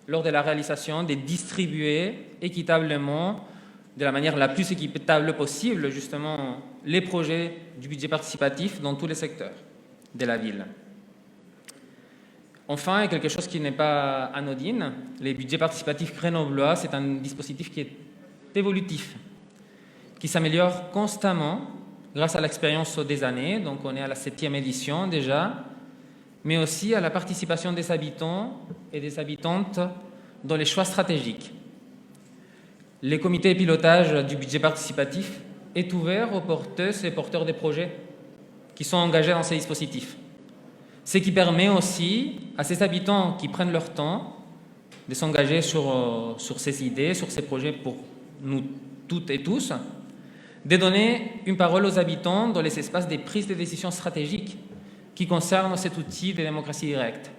lors de la réalisation, de distribuer équitablement, de la manière la plus équitable possible, justement, les projets du budget participatif dans tous les secteurs de la ville. Enfin, et quelque chose qui n'est pas anodine, les budgets participatifs grenoblois, c'est un dispositif qui est évolutif, qui s'améliore constamment grâce à l'expérience des années, donc on est à la 7e édition déjà, mais aussi à la participation des habitants et des habitantes dans les choix stratégiques. Le comité de pilotage du budget participatif est ouvert aux porteuses et porteurs de projets qui sont engagés dans ces dispositifs. Ce qui permet aussi à ces habitants qui prennent leur temps de s'engager sur ces idées, sur ces projets pour nous toutes et tous, de donner une parole aux habitants dans les espaces des prises de décisions stratégiques qui concernent cet outil de démocratie directe.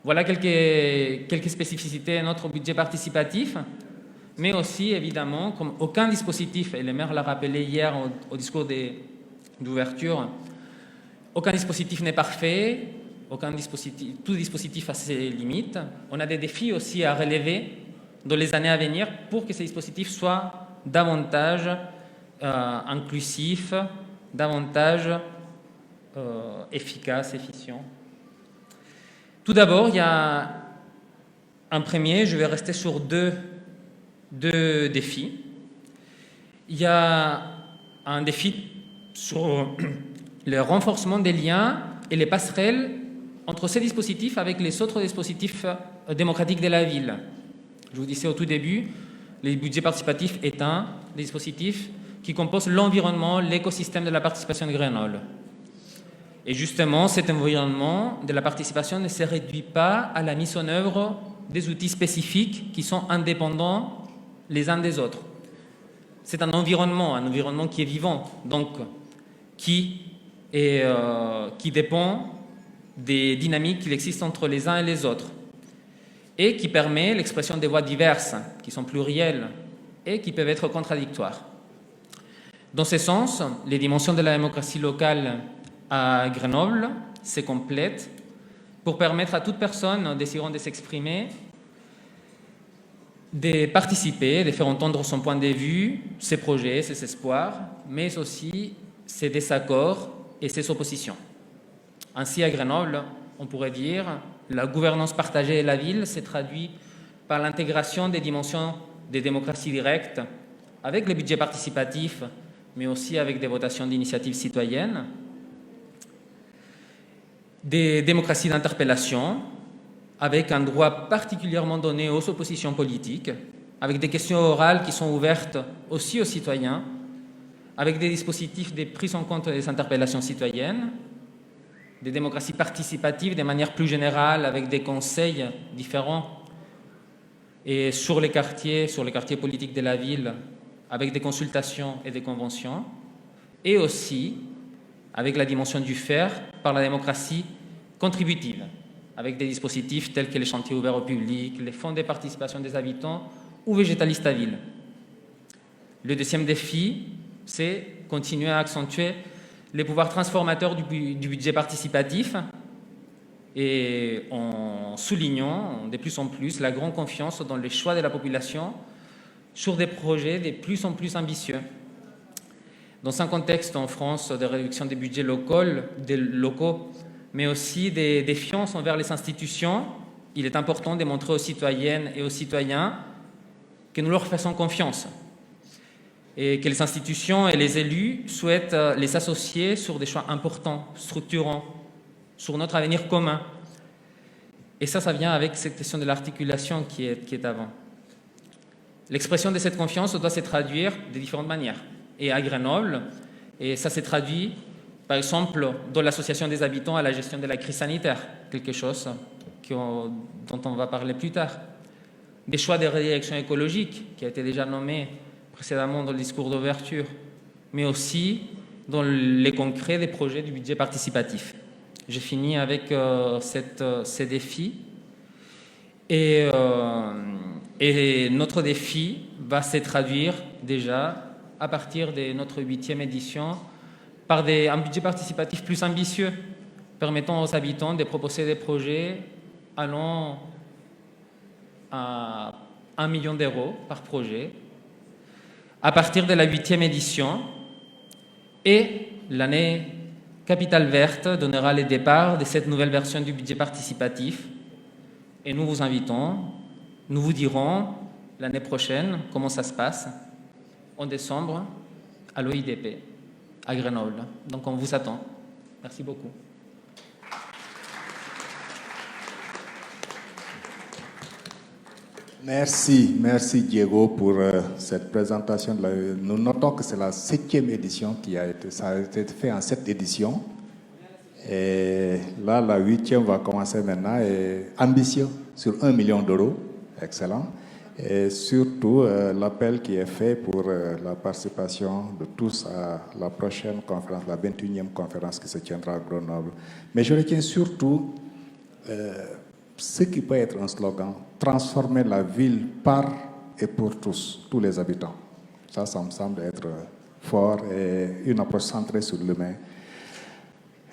Voilà quelques spécificités de notre budget participatif, mais aussi, évidemment, comme aucun dispositif, et le maire l'a rappelé hier au discours d'ouverture, aucun dispositif n'est parfait, tout dispositif a ses limites. On a des défis aussi à relever dans les années à venir pour que ces dispositifs soient davantage inclusifs, davantage efficaces, efficients. Tout d'abord, il y a un premier, je vais rester sur deux défis. Il y a un défi sur le renforcement des liens et les passerelles entre ces dispositifs avec les autres dispositifs démocratiques de la ville. Je vous disais au tout début, le budget participatif est un des dispositifs qui compose l'environnement, l'écosystème de la participation de Grenoble. Et justement, cet environnement de la participation ne se réduit pas à la mise en œuvre des outils spécifiques qui sont indépendants les uns des autres. C'est un environnement qui est vivant, donc qui dépend des dynamiques qui existent entre les uns et les autres, et qui permet l'expression des voix diverses, qui sont plurielles et qui peuvent être contradictoires. Dans ce sens, les dimensions de la démocratie locale à Grenoble se complètent pour permettre à toute personne désirant de s'exprimer de participer, de faire entendre son point de vue, ses projets, ses espoirs, mais aussi ses désaccords et ses oppositions. Ainsi, à Grenoble, on pourrait dire, la gouvernance partagée de la ville s'est traduite par l'intégration des dimensions de démocratie directe avec les budgets participatifs, mais aussi avec des votations d'initiatives citoyennes, des démocraties d'interpellation, avec un droit particulièrement donné aux oppositions politiques, avec des questions orales qui sont ouvertes aussi aux citoyens, avec des dispositifs de prise en compte des interpellations citoyennes, des démocraties participatives de manière plus générale, avec des conseils différents, et sur les quartiers politiques de la ville, avec des consultations et des conventions, et aussi avec la dimension du faire par la démocratie contributive, avec des dispositifs tels que les chantiers ouverts au public, les fonds de participation des habitants ou végétalistes à ville. Le deuxième défi, c'est continuer à accentuer les pouvoirs transformateurs du budget participatif et en soulignant de plus en plus la grande confiance dans les choix de la population sur des projets de plus en plus ambitieux. Dans un contexte en France de réduction des budgets locaux, mais aussi des défiances envers les institutions, il est important de montrer aux citoyennes et aux citoyens que nous leur faisons confiance et que les institutions et les élus souhaitent les associer sur des choix importants, structurants, sur notre avenir commun. Et ça vient avec cette question de l'articulation qui est avant. L'expression de cette confiance doit se traduire de différentes manières. Et à Grenoble, et ça s'est traduit, par exemple, dans l'association des habitants à la gestion de la crise sanitaire, quelque chose dont on va parler plus tard. Des choix de redirection écologique, qui a été déjà nommé précédemment dans le discours d'ouverture, mais aussi dans les concrets des projets du budget participatif. J'ai fini avec ces défis. Et Et notre défi va se traduire déjà à partir de notre 8e édition par un budget participatif plus ambitieux, permettant aux habitants de proposer des projets allant à 1 million d'euros par projet à partir de la 8e édition. Et l'année Capitale Verte donnera le départ de cette nouvelle version du budget participatif. Et nous vous invitons, nous vous dirons l'année prochaine comment ça se passe en décembre à l'OIDP, à Grenoble. Donc on vous attend. Merci beaucoup. Merci Diego pour cette présentation. Nous notons que c'est la 7e édition ça a été fait en 7 éditions. Et là, la 8e va commencer maintenant, et ambitieux, sur 1 million d'euros. Excellent. Et surtout, l'appel qui est fait pour la participation de tous à la prochaine conférence, la 21e conférence qui se tiendra à Grenoble. Mais je retiens surtout ce qui peut être un slogan: transformer la ville par et pour tous les habitants. Ça me semble être fort, et une approche centrée sur l'humain,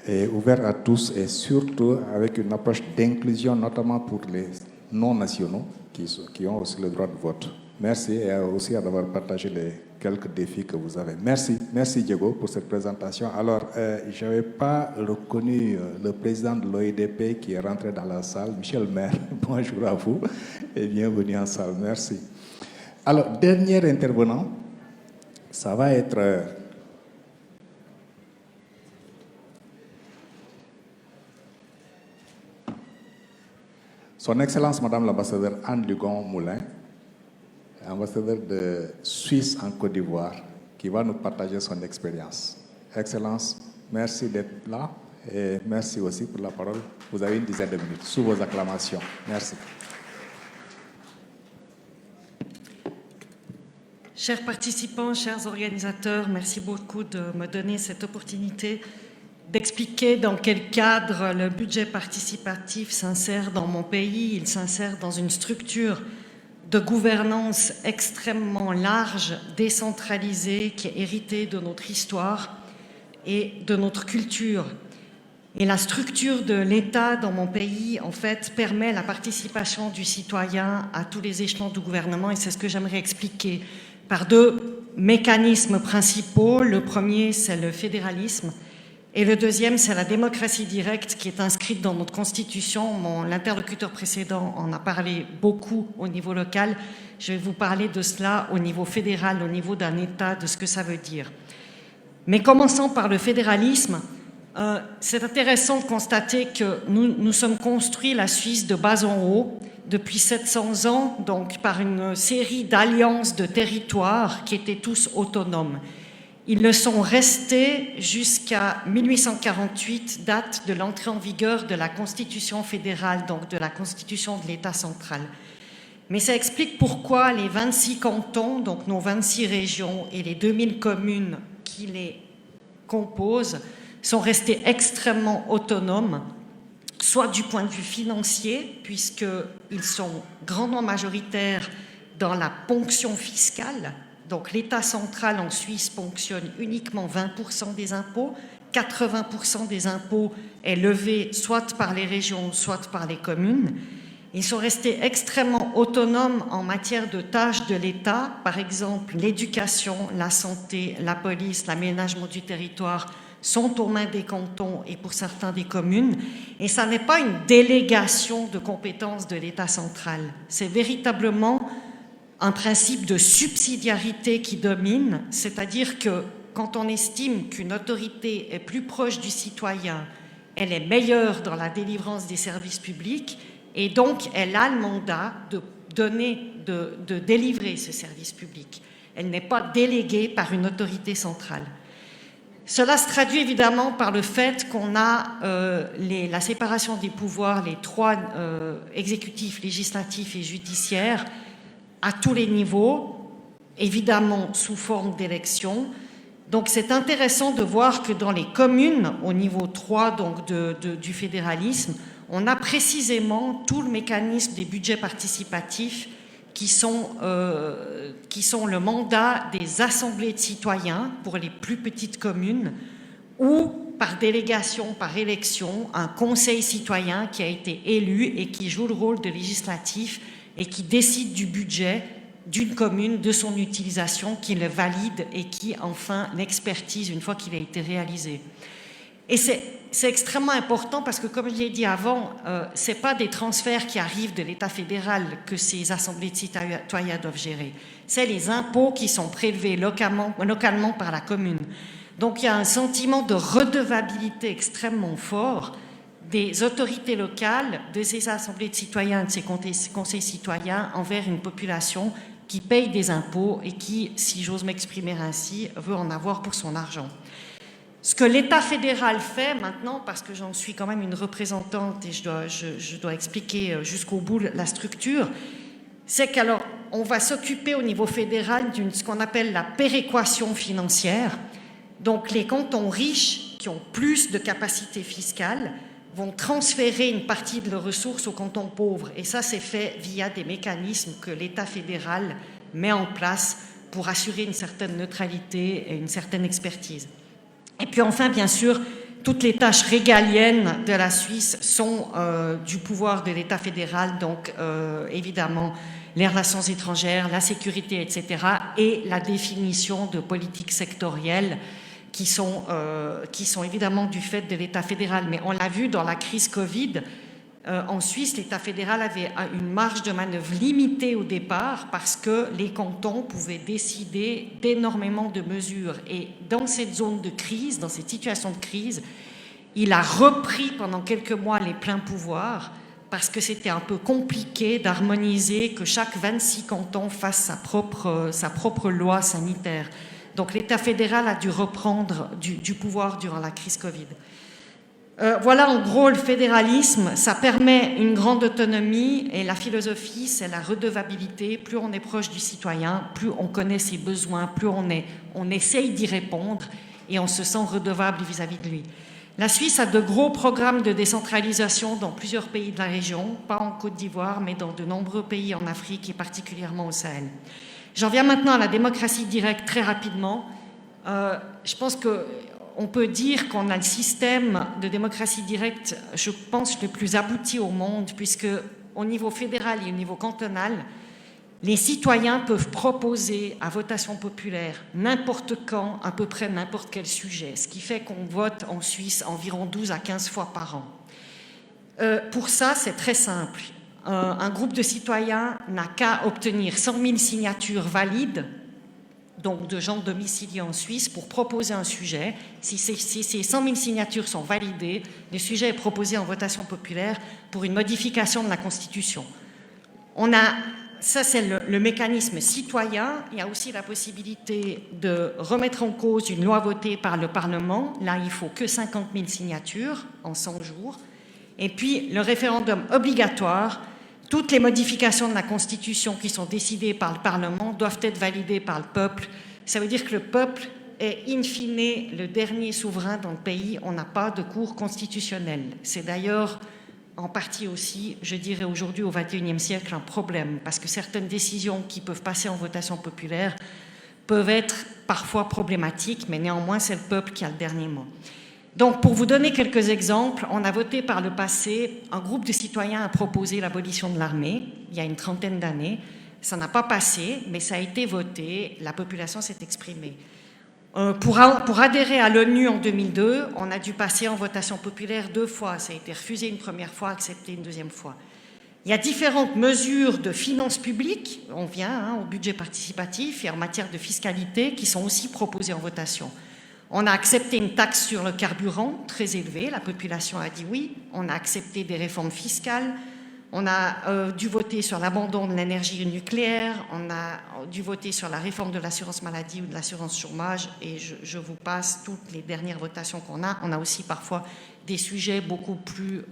et ouvert à tous, et surtout avec une approche d'inclusion, notamment pour les non-nationaux qui ont aussi le droit de vote. Merci, et aussi d'avoir partagé les quelques défis que vous avez. Merci Diego pour cette présentation. Alors, je n'avais pas reconnu le président de l'OIDP qui est rentré dans la salle, Michel Maire. Bonjour à vous et bienvenue en salle. Merci. Alors, dernier intervenant, ça va être Son Excellence Madame l'ambassadeur Anne Lugon-Moulin, ambassadeur de Suisse en Côte d'Ivoire, qui va nous partager son expérience. Excellence, merci d'être là et merci aussi pour la parole. Vous avez une dizaine de minutes sous vos acclamations. Merci. Chers participants, chers organisateurs, merci beaucoup de me donner cette opportunité d'expliquer dans quel cadre le budget participatif s'insère dans mon pays. Il s'insère dans une structure de gouvernance extrêmement large, décentralisée, qui est héritée de notre histoire et de notre culture. Et la structure de l'État dans mon pays, en fait, permet la participation du citoyen à tous les échelons du gouvernement, et c'est ce que j'aimerais expliquer par 2 mécanismes principaux. Le premier, c'est le fédéralisme, et le deuxième, c'est la démocratie directe qui est inscrite dans notre Constitution. L'interlocuteur précédent en a parlé beaucoup au niveau local. Je vais vous parler de cela au niveau fédéral, au niveau d'un État, de ce que ça veut dire. Mais commençons par le fédéralisme. C'est intéressant de constater que nous sommes construits, la Suisse, de bas en haut, depuis 700 ans, donc par une série d'alliances de territoires qui étaient tous autonomes. Ils le sont restés jusqu'à 1848, date de l'entrée en vigueur de la Constitution fédérale, donc de la Constitution de l'État central. Mais ça explique pourquoi les 26 cantons, donc nos 26 régions, et les 2000 communes qui les composent, sont restés extrêmement autonomes, soit du point de vue financier, puisqu'ils sont grandement majoritaires dans la ponction fiscale. Donc l'État central en Suisse ponctionne uniquement 20% des impôts, 80% des impôts est levé soit par les régions, soit par les communes. Ils sont restés extrêmement autonomes en matière de tâches de l'État, par exemple l'éducation, la santé, la police, l'aménagement du territoire sont aux mains des cantons et pour certains des communes. Et ça n'est pas une délégation de compétences de l'État central, c'est véritablement un principe de subsidiarité qui domine, c'est-à-dire que quand on estime qu'une autorité est plus proche du citoyen, elle est meilleure dans la délivrance des services publics et donc elle a le mandat de délivrer ce service public. Elle n'est pas déléguée par une autorité centrale. Cela se traduit évidemment par le fait qu'on a la séparation des pouvoirs, les 3 exécutifs, législatifs et judiciaires, à tous les niveaux, évidemment sous forme d'élection. Donc c'est intéressant de voir que dans les communes, au niveau 3 donc du fédéralisme, on a précisément tout le mécanisme des budgets participatifs qui sont le mandat des assemblées de citoyens pour les plus petites communes, ou par délégation, par élection, un conseil citoyen qui a été élu et qui joue le rôle de législatif et qui décide du budget d'une commune, de son utilisation, qui le valide et qui, enfin, l'expertise une fois qu'il a été réalisé. Et c'est extrêmement important parce que, comme je l'ai dit avant, ce n'est pas des transferts qui arrivent de l'État fédéral que ces assemblées de citoyens doivent gérer. C'est les impôts qui sont prélevés localement par la commune. Donc il y a un sentiment de redevabilité extrêmement fort des autorités locales, de ces assemblées de citoyens, de ces conseils citoyens envers une population qui paye des impôts et qui, si j'ose m'exprimer ainsi, veut en avoir pour son argent. Ce que l'État fédéral fait maintenant, parce que j'en suis quand même une représentante et je dois expliquer jusqu'au bout la structure, c'est qu'alors on va s'occuper au niveau fédéral de ce qu'on appelle la péréquation financière. Donc les cantons riches qui ont plus de capacité fiscale vont transférer une partie de leurs ressources aux cantons pauvres. Et ça, c'est fait via des mécanismes que l'État fédéral met en place pour assurer une certaine neutralité et une certaine expertise. Et puis enfin, bien sûr, toutes les tâches régaliennes de la Suisse sont du pouvoir de l'État fédéral, donc évidemment les relations étrangères, la sécurité, etc., et la définition de politiques sectorielles qui sont évidemment du fait de l'État fédéral. Mais on l'a vu dans la crise Covid, en Suisse, l'État fédéral avait une marge de manœuvre limitée au départ parce que les cantons pouvaient décider d'énormément de mesures. Et dans cette zone de crise, dans cette situation de crise, il a repris pendant quelques mois les pleins pouvoirs parce que c'était un peu compliqué d'harmoniser, que chaque 26 cantons fasse sa propre loi sanitaire. Donc l'État fédéral a dû reprendre du pouvoir durant la crise Covid. Voilà en gros le fédéralisme, ça permet une grande autonomie et la philosophie c'est la redevabilité. Plus on est proche du citoyen, plus on connaît ses besoins, plus on essaye d'y répondre et on se sent redevable vis-à-vis de lui. La Suisse a de gros programmes de décentralisation dans plusieurs pays de la région, pas en Côte d'Ivoire mais dans de nombreux pays en Afrique et particulièrement au Sahel. J'en viens maintenant à la démocratie directe très rapidement. Je pense qu'on peut dire qu'on a le système de démocratie directe, je pense, le plus abouti au monde, puisque au niveau fédéral et au niveau cantonal, les citoyens peuvent proposer à votation populaire n'importe quand, à peu près n'importe quel sujet, ce qui fait qu'on vote en Suisse environ 12 à 15 fois par an. Pour ça, c'est très simple. Un groupe de citoyens n'a qu'à obtenir 100 000 signatures valides, donc de gens domiciliés en Suisse, pour proposer un sujet. Si ces 100 000 signatures sont validées, le sujet est proposé en votation populaire pour une modification de la Constitution. Ça, c'est le mécanisme citoyen. Il y a aussi la possibilité de remettre en cause une loi votée par le Parlement. Là, il ne faut que 50 000 signatures en 100 jours. Et puis, le référendum obligatoire. Toutes les modifications de la Constitution qui sont décidées par le Parlement doivent être validées par le peuple. Ça veut dire que le peuple est in fine le dernier souverain dans le pays. On n'a pas de cour constitutionnelle. C'est d'ailleurs en partie aussi, je dirais aujourd'hui au XXIe siècle, un problème, parce que certaines décisions qui peuvent passer en votation populaire peuvent être parfois problématiques, mais néanmoins c'est le peuple qui a le dernier mot. Donc, pour vous donner quelques exemples, on a voté par le passé, un groupe de citoyens a proposé l'abolition de l'armée, il y a une trentaine d'années. Ça n'a pas passé, mais ça a été voté, la population s'est exprimée. Pour adhérer à l'ONU en 2002, on a dû passer en votation populaire 2 fois. Ça a été refusé une première fois, accepté une deuxième fois. Il y a différentes mesures de finances publiques, on vient au budget participatif, et en matière de fiscalité, qui sont aussi proposées en votation. On a accepté une taxe sur le carburant très élevée, la population a dit oui. On a accepté des réformes fiscales, on a dû voter sur l'abandon de l'énergie nucléaire, on a dû voter sur la réforme de l'assurance maladie ou de l'assurance chômage, et je vous passe toutes les dernières votations qu'on a. On a aussi parfois des sujets beaucoup plus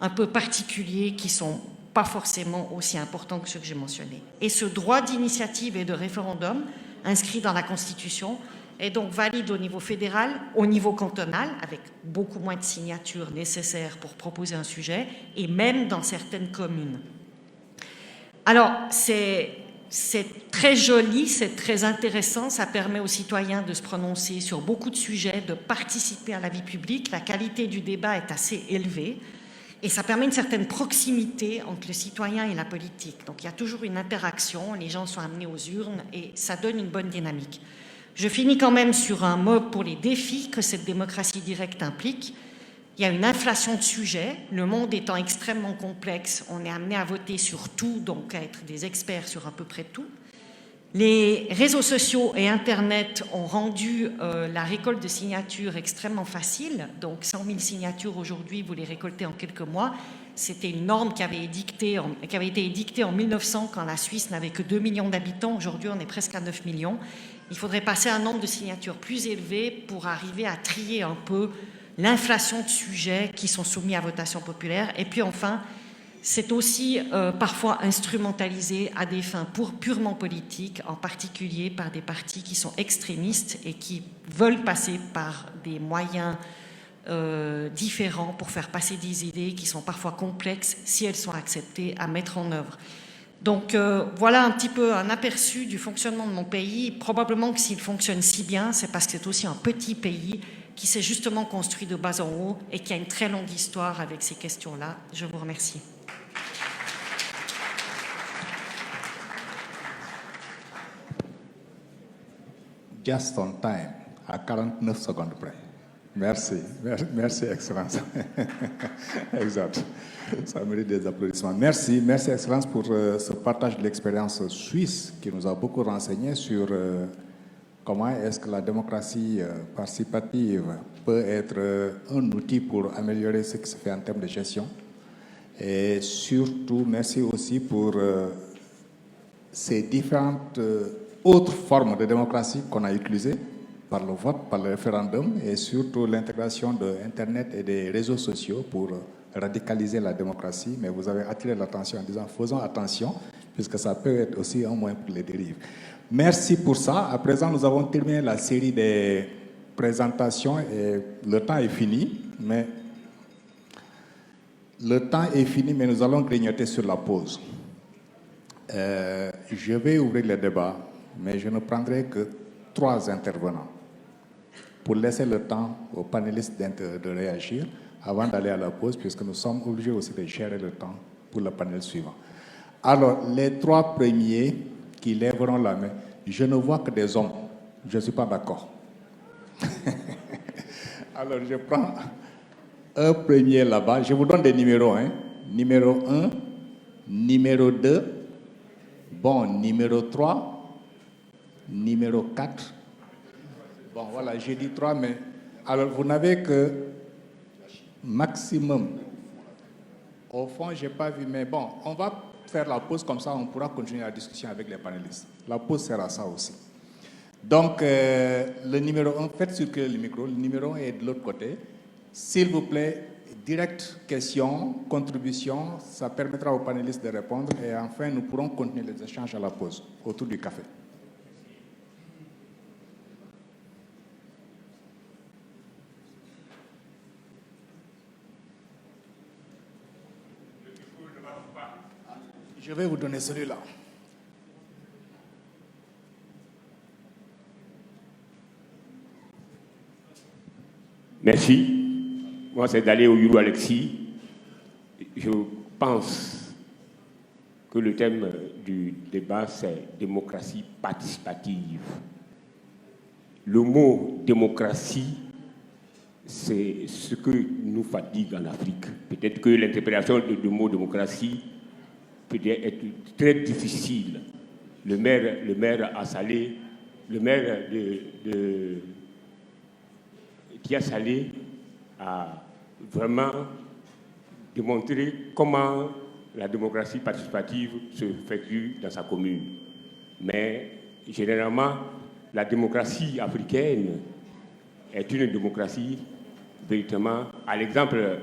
un peu particuliers qui sont pas forcément aussi importants que ceux que j'ai mentionnés. Et ce droit d'initiative et de référendum inscrit dans la Constitution est donc valide au niveau fédéral, au niveau cantonal, avec beaucoup moins de signatures nécessaires pour proposer un sujet, et même dans certaines communes. Alors, c'est très joli, c'est très intéressant, ça permet aux citoyens de se prononcer sur beaucoup de sujets, de participer à la vie publique, la qualité du débat est assez élevée et ça permet une certaine proximité entre le citoyen et la politique. Donc il y a toujours une interaction, les gens sont amenés aux urnes et ça donne une bonne dynamique. Je finis quand même sur un mot pour les défis que cette démocratie directe implique. Il y a une inflation de sujets, le monde étant extrêmement complexe, on est amené à voter sur tout, donc à être des experts sur à peu près tout. Les réseaux sociaux et Internet ont rendu la récolte de signatures extrêmement facile, donc 100 000 signatures aujourd'hui, vous les récoltez en quelques mois. C'était une norme qui avait été édictée en 1900 quand la Suisse n'avait que 2 millions d'habitants, aujourd'hui on est presque à 9 millions. Il faudrait passer à un nombre de signatures plus élevé pour arriver à trier un peu l'inflation de sujets qui sont soumis à votation populaire. Et puis enfin, c'est aussi parfois instrumentalisé à des fins purement politiques, en particulier par des partis qui sont extrémistes et qui veulent passer par des moyens différents pour faire passer des idées qui sont parfois complexes, si elles sont acceptées, à mettre en œuvre. Donc voilà un petit peu un aperçu du fonctionnement de mon pays. Probablement que s'il fonctionne si bien, c'est parce que c'est aussi un petit pays qui s'est justement construit de bas en haut et qui a une très longue histoire avec ces questions-là. Je vous remercie. Just on time, à 49 secondes près. Merci, merci Excellence. Exact. Ça mérite des applaudissements. Merci Excellence pour ce partage de l'expérience suisse qui nous a beaucoup renseigné sur comment est-ce que la démocratie participative peut être un outil pour améliorer ce qui se fait en termes de gestion. Et surtout, merci aussi pour ces différentes autres formes de démocratie qu'on a utilisées par le vote, par le référendum et surtout l'intégration de Internet et des réseaux sociaux pour radicaliser la démocratie. Mais vous avez attiré l'attention en disant faisons attention puisque ça peut être aussi un moyen pour les dérives. Merci pour ça. À présent, nous avons terminé la série des présentations et le temps est fini. Mais nous allons grignoter sur la pause. Je vais ouvrir le débat, mais je ne prendrai que 3 intervenants pour laisser le temps aux panélistes de réagir avant d'aller à la pause, puisque nous sommes obligés aussi de gérer le temps pour le panel suivant. Alors, les 3 premiers qui lèveront la main, je ne vois que des hommes. Je ne suis pas d'accord. Alors, je prends un premier là-bas. Je vous donne des numéros. Hein. Numéro 1, numéro 2, bon, numéro 3, numéro 4. Bon, voilà, j'ai dit 3, mais... Alors, vous n'avez que maximum. Au fond, je n'ai pas vu, mais bon, on va faire la pause, comme ça on pourra continuer la discussion avec les panélistes. La pause sert à ça aussi. Donc, le numéro 1, faites circuler le micro, le numéro 1 est de l'autre côté. S'il vous plaît, direct question, contribution, ça permettra aux panélistes de répondre et enfin, nous pourrons continuer les échanges à la pause, autour du café. Je vais vous donner celui-là. Merci. Moi, c'est d'aller au Yulu Alexis. Je pense que le thème du débat, c'est démocratie participative. Le mot démocratie, c'est ce que nous fatigue en Afrique. Peut-être que l'interprétation du mot démocratie peut être très difficile. Le maire à Salé, le maire qui a Salé a vraiment démontré comment la démocratie participative se effectue dans sa commune. Mais généralement, la démocratie africaine est une démocratie véritablement, à l'exemple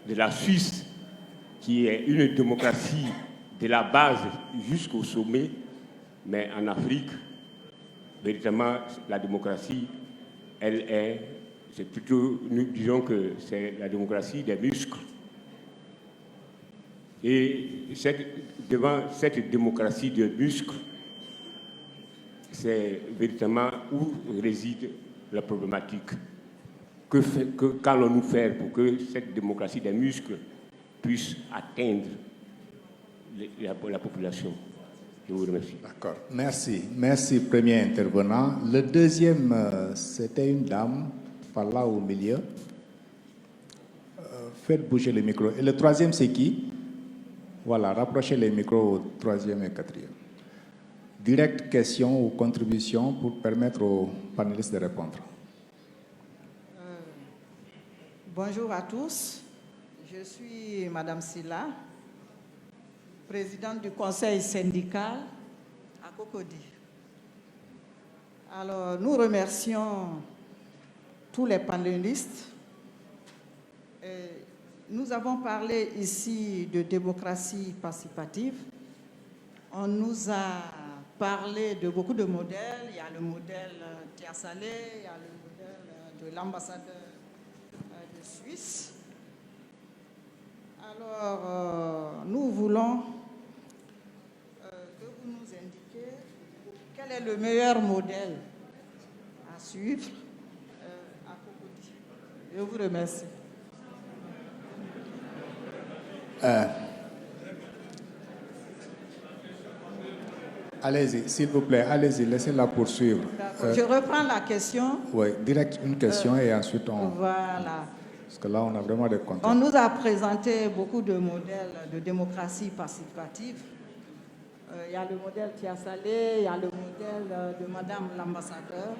de la Suisse, qui est une démocratie de la base jusqu'au sommet, mais en Afrique, véritablement, la démocratie, c'est plutôt, nous disons que c'est la démocratie des muscles. Et devant cette démocratie de muscles, c'est véritablement où réside la problématique. Qu'allons-nous faire pour que cette démocratie des muscles puisse atteindre la population? Je vous remercie. D'accord. Merci. Merci, premier intervenant. Le deuxième, c'était une dame, par là au milieu. Faites bouger le micro. Et le troisième, c'est qui? Voilà, rapprochez les micros au troisième et quatrième. Direct question ou contribution pour permettre aux panélistes de répondre. Bonjour à tous. Je suis Madame Silla, présidente du conseil syndical à Cocody. Alors, nous remercions tous les panélistes. Nous avons parlé ici de démocratie participative. On nous a parlé de beaucoup de modèles. Il y a le modèle Tia Salé, il y a le modèle de l'ambassadeur de Suisse. Alors, nous voulons que vous nous indiquiez quel est le meilleur modèle à suivre à Cocody. Je vous remercie. Allez-y, s'il vous plaît, allez-y, laissez-la poursuivre. Je reprends la question. Oui, direct une question et ensuite on... Voilà. Parce que là, on a vraiment des contacts. On nous a présenté beaucoup de modèles de démocratie participative. Il y a le modèle Tia Salé, il y a le modèle de Madame l'ambassadeur.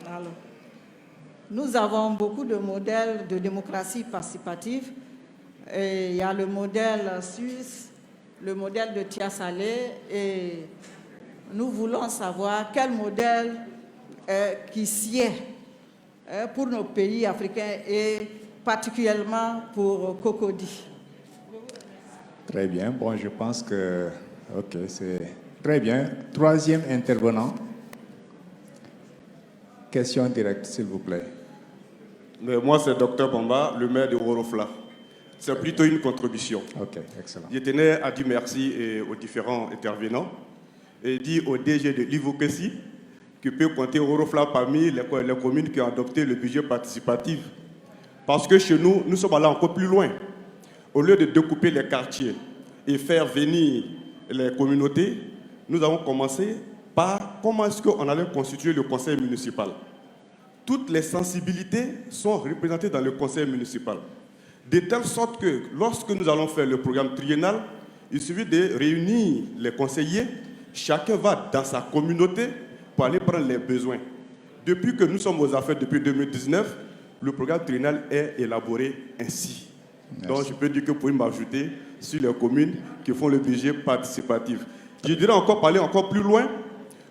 Alors, nous avons beaucoup de modèles de démocratie participative. Et il y a le modèle suisse, le modèle de Tia Salé, et nous voulons savoir quel modèle qui sied pour nos pays africains et particulièrement pour Cocody. Très bien. Bon, je pense que... OK, c'est très bien. Troisième intervenant. Question directe, s'il vous plaît. Mais moi, c'est Dr Bamba, le maire de Worofla. C'est plutôt une contribution. OK, excellent. Je tenais à dire merci aux différents intervenants et dire au DG de l'Ivocratie qui peut compter Worofla parmi les communes qui ont adopté le budget participatif. Parce que chez nous, nous sommes allés encore plus loin. Au lieu de découper les quartiers et faire venir les communautés, nous avons commencé par comment est-ce qu'on allait constituer le conseil municipal. Toutes les sensibilités sont représentées dans le conseil municipal. De telle sorte que lorsque nous allons faire le programme triennal, il suffit de réunir les conseillers, chacun va dans sa communauté pour aller prendre les besoins. Depuis que nous sommes aux affaires depuis 2019, le programme triennal est élaboré ainsi. Merci. Donc je peux dire que vous pouvez m'ajouter sur les communes qui font le budget participatif. Je dirais parler encore plus loin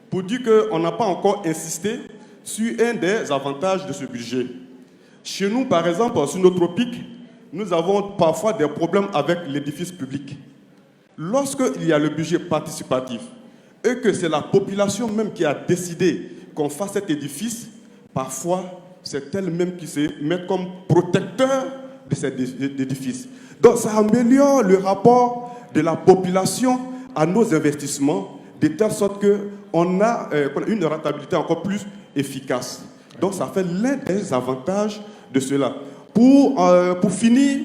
pour dire qu'on n'a pas encore insisté sur un des avantages de ce budget. Chez nous, par exemple, sur nos tropiques, nous avons parfois des problèmes avec l'édifice public. Lorsqu'il y a le budget participatif et que c'est la population même qui a décidé qu'on fasse cet édifice, parfois c'est elle-même qui se met comme protecteur de cet édifice. Donc ça améliore le rapport de la population à nos investissements de telle sorte qu'on a une rentabilité encore plus efficace. Donc ça fait l'un des avantages de cela. Pour finir,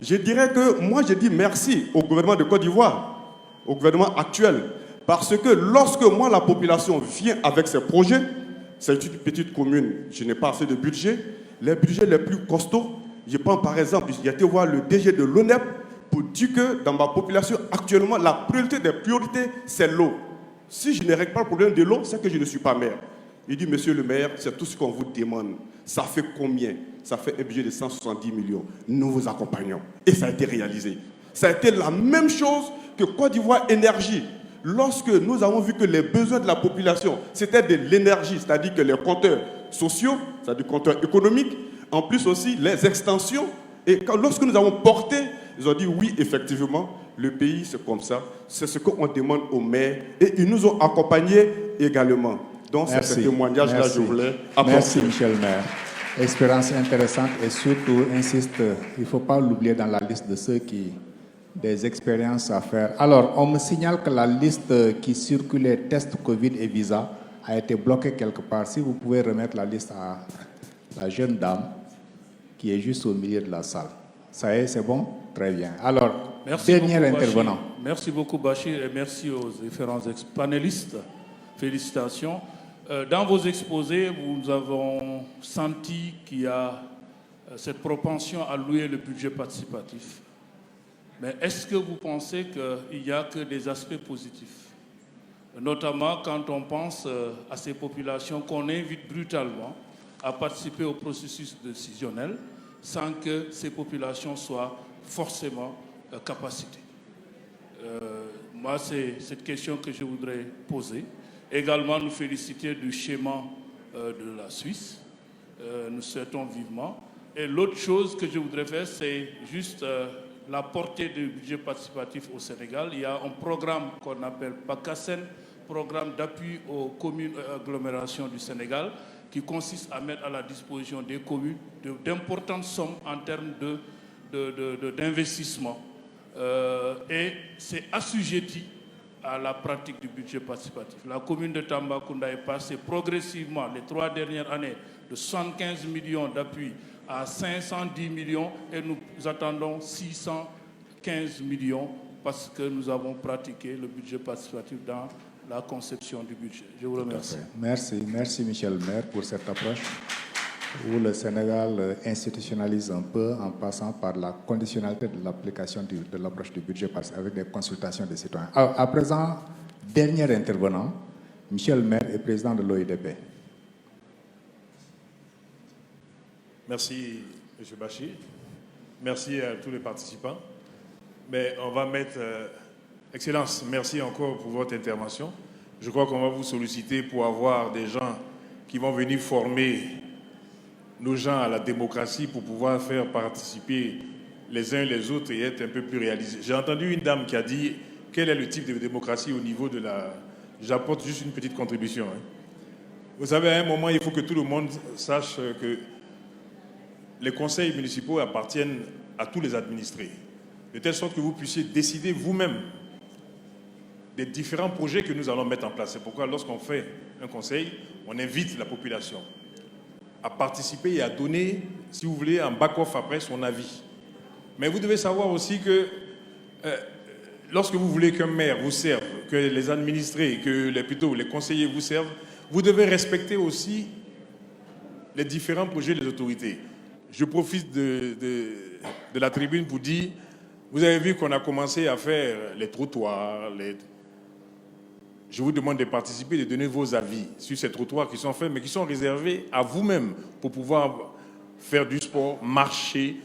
je dirais que moi je dis merci au gouvernement de Côte d'Ivoire, au gouvernement actuel, parce que lorsque moi la population vient avec ses projets, c'est une petite commune, je n'ai pas assez de budget, les budgets les plus costauds, je prends par exemple, j'ai été voir le DG de l'ONEP pour dire que dans ma population actuellement, la priorité des priorités, c'est l'eau. Si je ne règle pas le problème de l'eau, c'est que je ne suis pas maire. Il dit, monsieur le maire, c'est tout ce qu'on vous demande. Ça fait combien? Ça fait un budget de 170 millions. Nous vous accompagnons. Et ça a été réalisé. Ça a été la même chose que Côte d'Ivoire Énergie. Lorsque nous avons vu que les besoins de la population, c'était de l'énergie, c'est-à-dire que les compteurs sociaux, c'est-à-dire compteurs économiques, en plus aussi les extensions. Et lorsque nous avons porté, ils ont dit oui, effectivement, le pays c'est comme ça. C'est ce qu'on demande aux maires. Et ils nous ont accompagnés également. Donc, c'est ce témoignage-là, je voulais apporter. Merci, Michel Maire. Expérience intéressante et surtout, insiste, il ne faut pas l'oublier dans la liste de ceux qui des expériences à faire. Alors, on me signale que la liste qui circulait test Covid et visa a été bloquée quelque part. Si vous pouvez remettre la liste à la jeune dame qui est juste au milieu de la salle. Ça y est, c'est bon? Très bien. Alors, dernier intervenant. Merci beaucoup, Bachir, et merci aux différents panélistes. Félicitations. Dans vos exposés, nous avons senti qu'il y a cette propension à louer le budget participatif. Mais est-ce que vous pensez qu'il n'y a que des aspects positifs? Notamment quand on pense à ces populations qu'on invite brutalement à participer au processus décisionnel sans que ces populations soient forcément capacitées. Moi, c'est cette question que je voudrais poser. Également, nous féliciter du schéma de la Suisse. Nous souhaitons vivement. Et l'autre chose que je voudrais faire, c'est juste la portée du budget participatif au Sénégal. Il y a un programme qu'on appelle PACASEN, programme d'appui aux communes et agglomérations du Sénégal, qui consiste à mettre à la disposition des communes d'importantes sommes en termes d'investissement. Et c'est assujetti à la pratique du budget participatif. La commune de Tambacounda est passée progressivement les 3 dernières années de 75 millions d'appui à 510 millions et nous attendons 615 millions parce que nous avons pratiqué le budget participatif dans la conception du budget. Je vous remercie. Merci Michel Maire pour cette approche où le Sénégal institutionnalise un peu en passant par la conditionnalité de l'application de l'approche du budget avec des consultations des citoyens. Alors, à présent, dernier intervenant, Michel Maire est président de l'OIDP. Merci, M. Bachir. Merci à tous les participants. Mais on va mettre... Excellence, merci encore pour votre intervention. Je crois qu'on va vous solliciter pour avoir des gens qui vont venir former nos gens à la démocratie pour pouvoir faire participer les uns et les autres et être un peu plus réalisés. J'ai entendu une dame qui a dit quel est le type de démocratie au niveau de la... J'apporte juste une petite contribution. Vous savez, à un moment, il faut que tout le monde sache que les conseils municipaux appartiennent à tous les administrés, de telle sorte que vous puissiez décider vous-même des différents projets que nous allons mettre en place. C'est pourquoi lorsqu'on fait un conseil, on invite la population à participer et à donner, si vous voulez, un back-off après son avis. Mais vous devez savoir aussi que lorsque vous voulez qu'un maire vous serve, que les administrés, que les conseillers vous servent, vous devez respecter aussi les différents projets des autorités. Je profite de la tribune pour dire, vous avez vu qu'on a commencé à faire les trottoirs, Je vous demande de participer, de donner vos avis sur ces trottoirs qui sont faits, mais qui sont réservés à vous-même pour pouvoir faire du sport, marcher,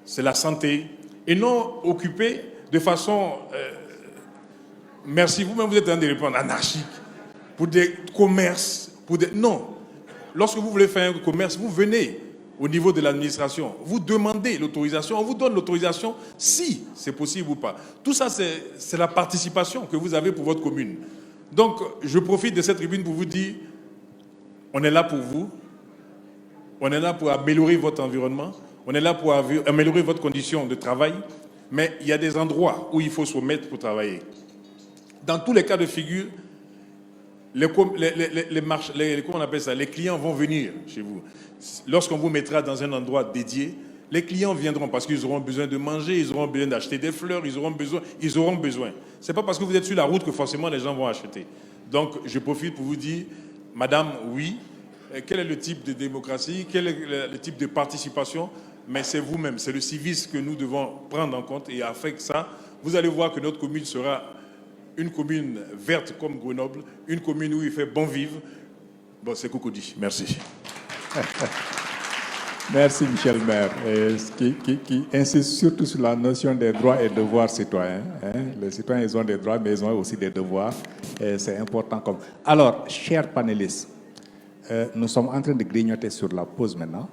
c'est la santé, et non occupé de façon, merci, vous-même vous êtes en train de répondre, anarchique, pour des commerces, non. Lorsque vous voulez faire un commerce, vous venez au niveau de l'administration, vous demandez l'autorisation, on vous donne l'autorisation si c'est possible ou pas. Tout ça, c'est la participation que vous avez pour votre commune. Donc, je profite de cette tribune pour vous dire, on est là pour vous, on est là pour améliorer votre environnement, on est là pour améliorer votre condition de travail, mais il y a des endroits où il faut se mettre pour travailler. Dans tous les cas de figure, comment on appelle ça, les clients vont venir chez vous. Lorsqu'on vous mettra dans un endroit dédié, les clients viendront parce qu'ils auront besoin de manger, ils auront besoin d'acheter des fleurs, ils auront besoin. Ce n'est pas parce que vous êtes sur la route que forcément les gens vont acheter. Donc, je profite pour vous dire, madame, oui, quel est le type de démocratie, quel est le type de participation, mais c'est vous-même, c'est le civisme que nous devons prendre en compte et avec ça, vous allez voir que notre commune sera une commune verte comme Grenoble, une commune où il fait bon vivre. Bon, c'est Cocody. Merci. Merci Michel Maire, qui insiste surtout sur la notion des droits et devoirs citoyens. Les citoyens, ils ont des droits, mais ils ont aussi des devoirs. Et c'est important comme... Alors, chers panélistes, nous sommes en train de grignoter sur la pause maintenant.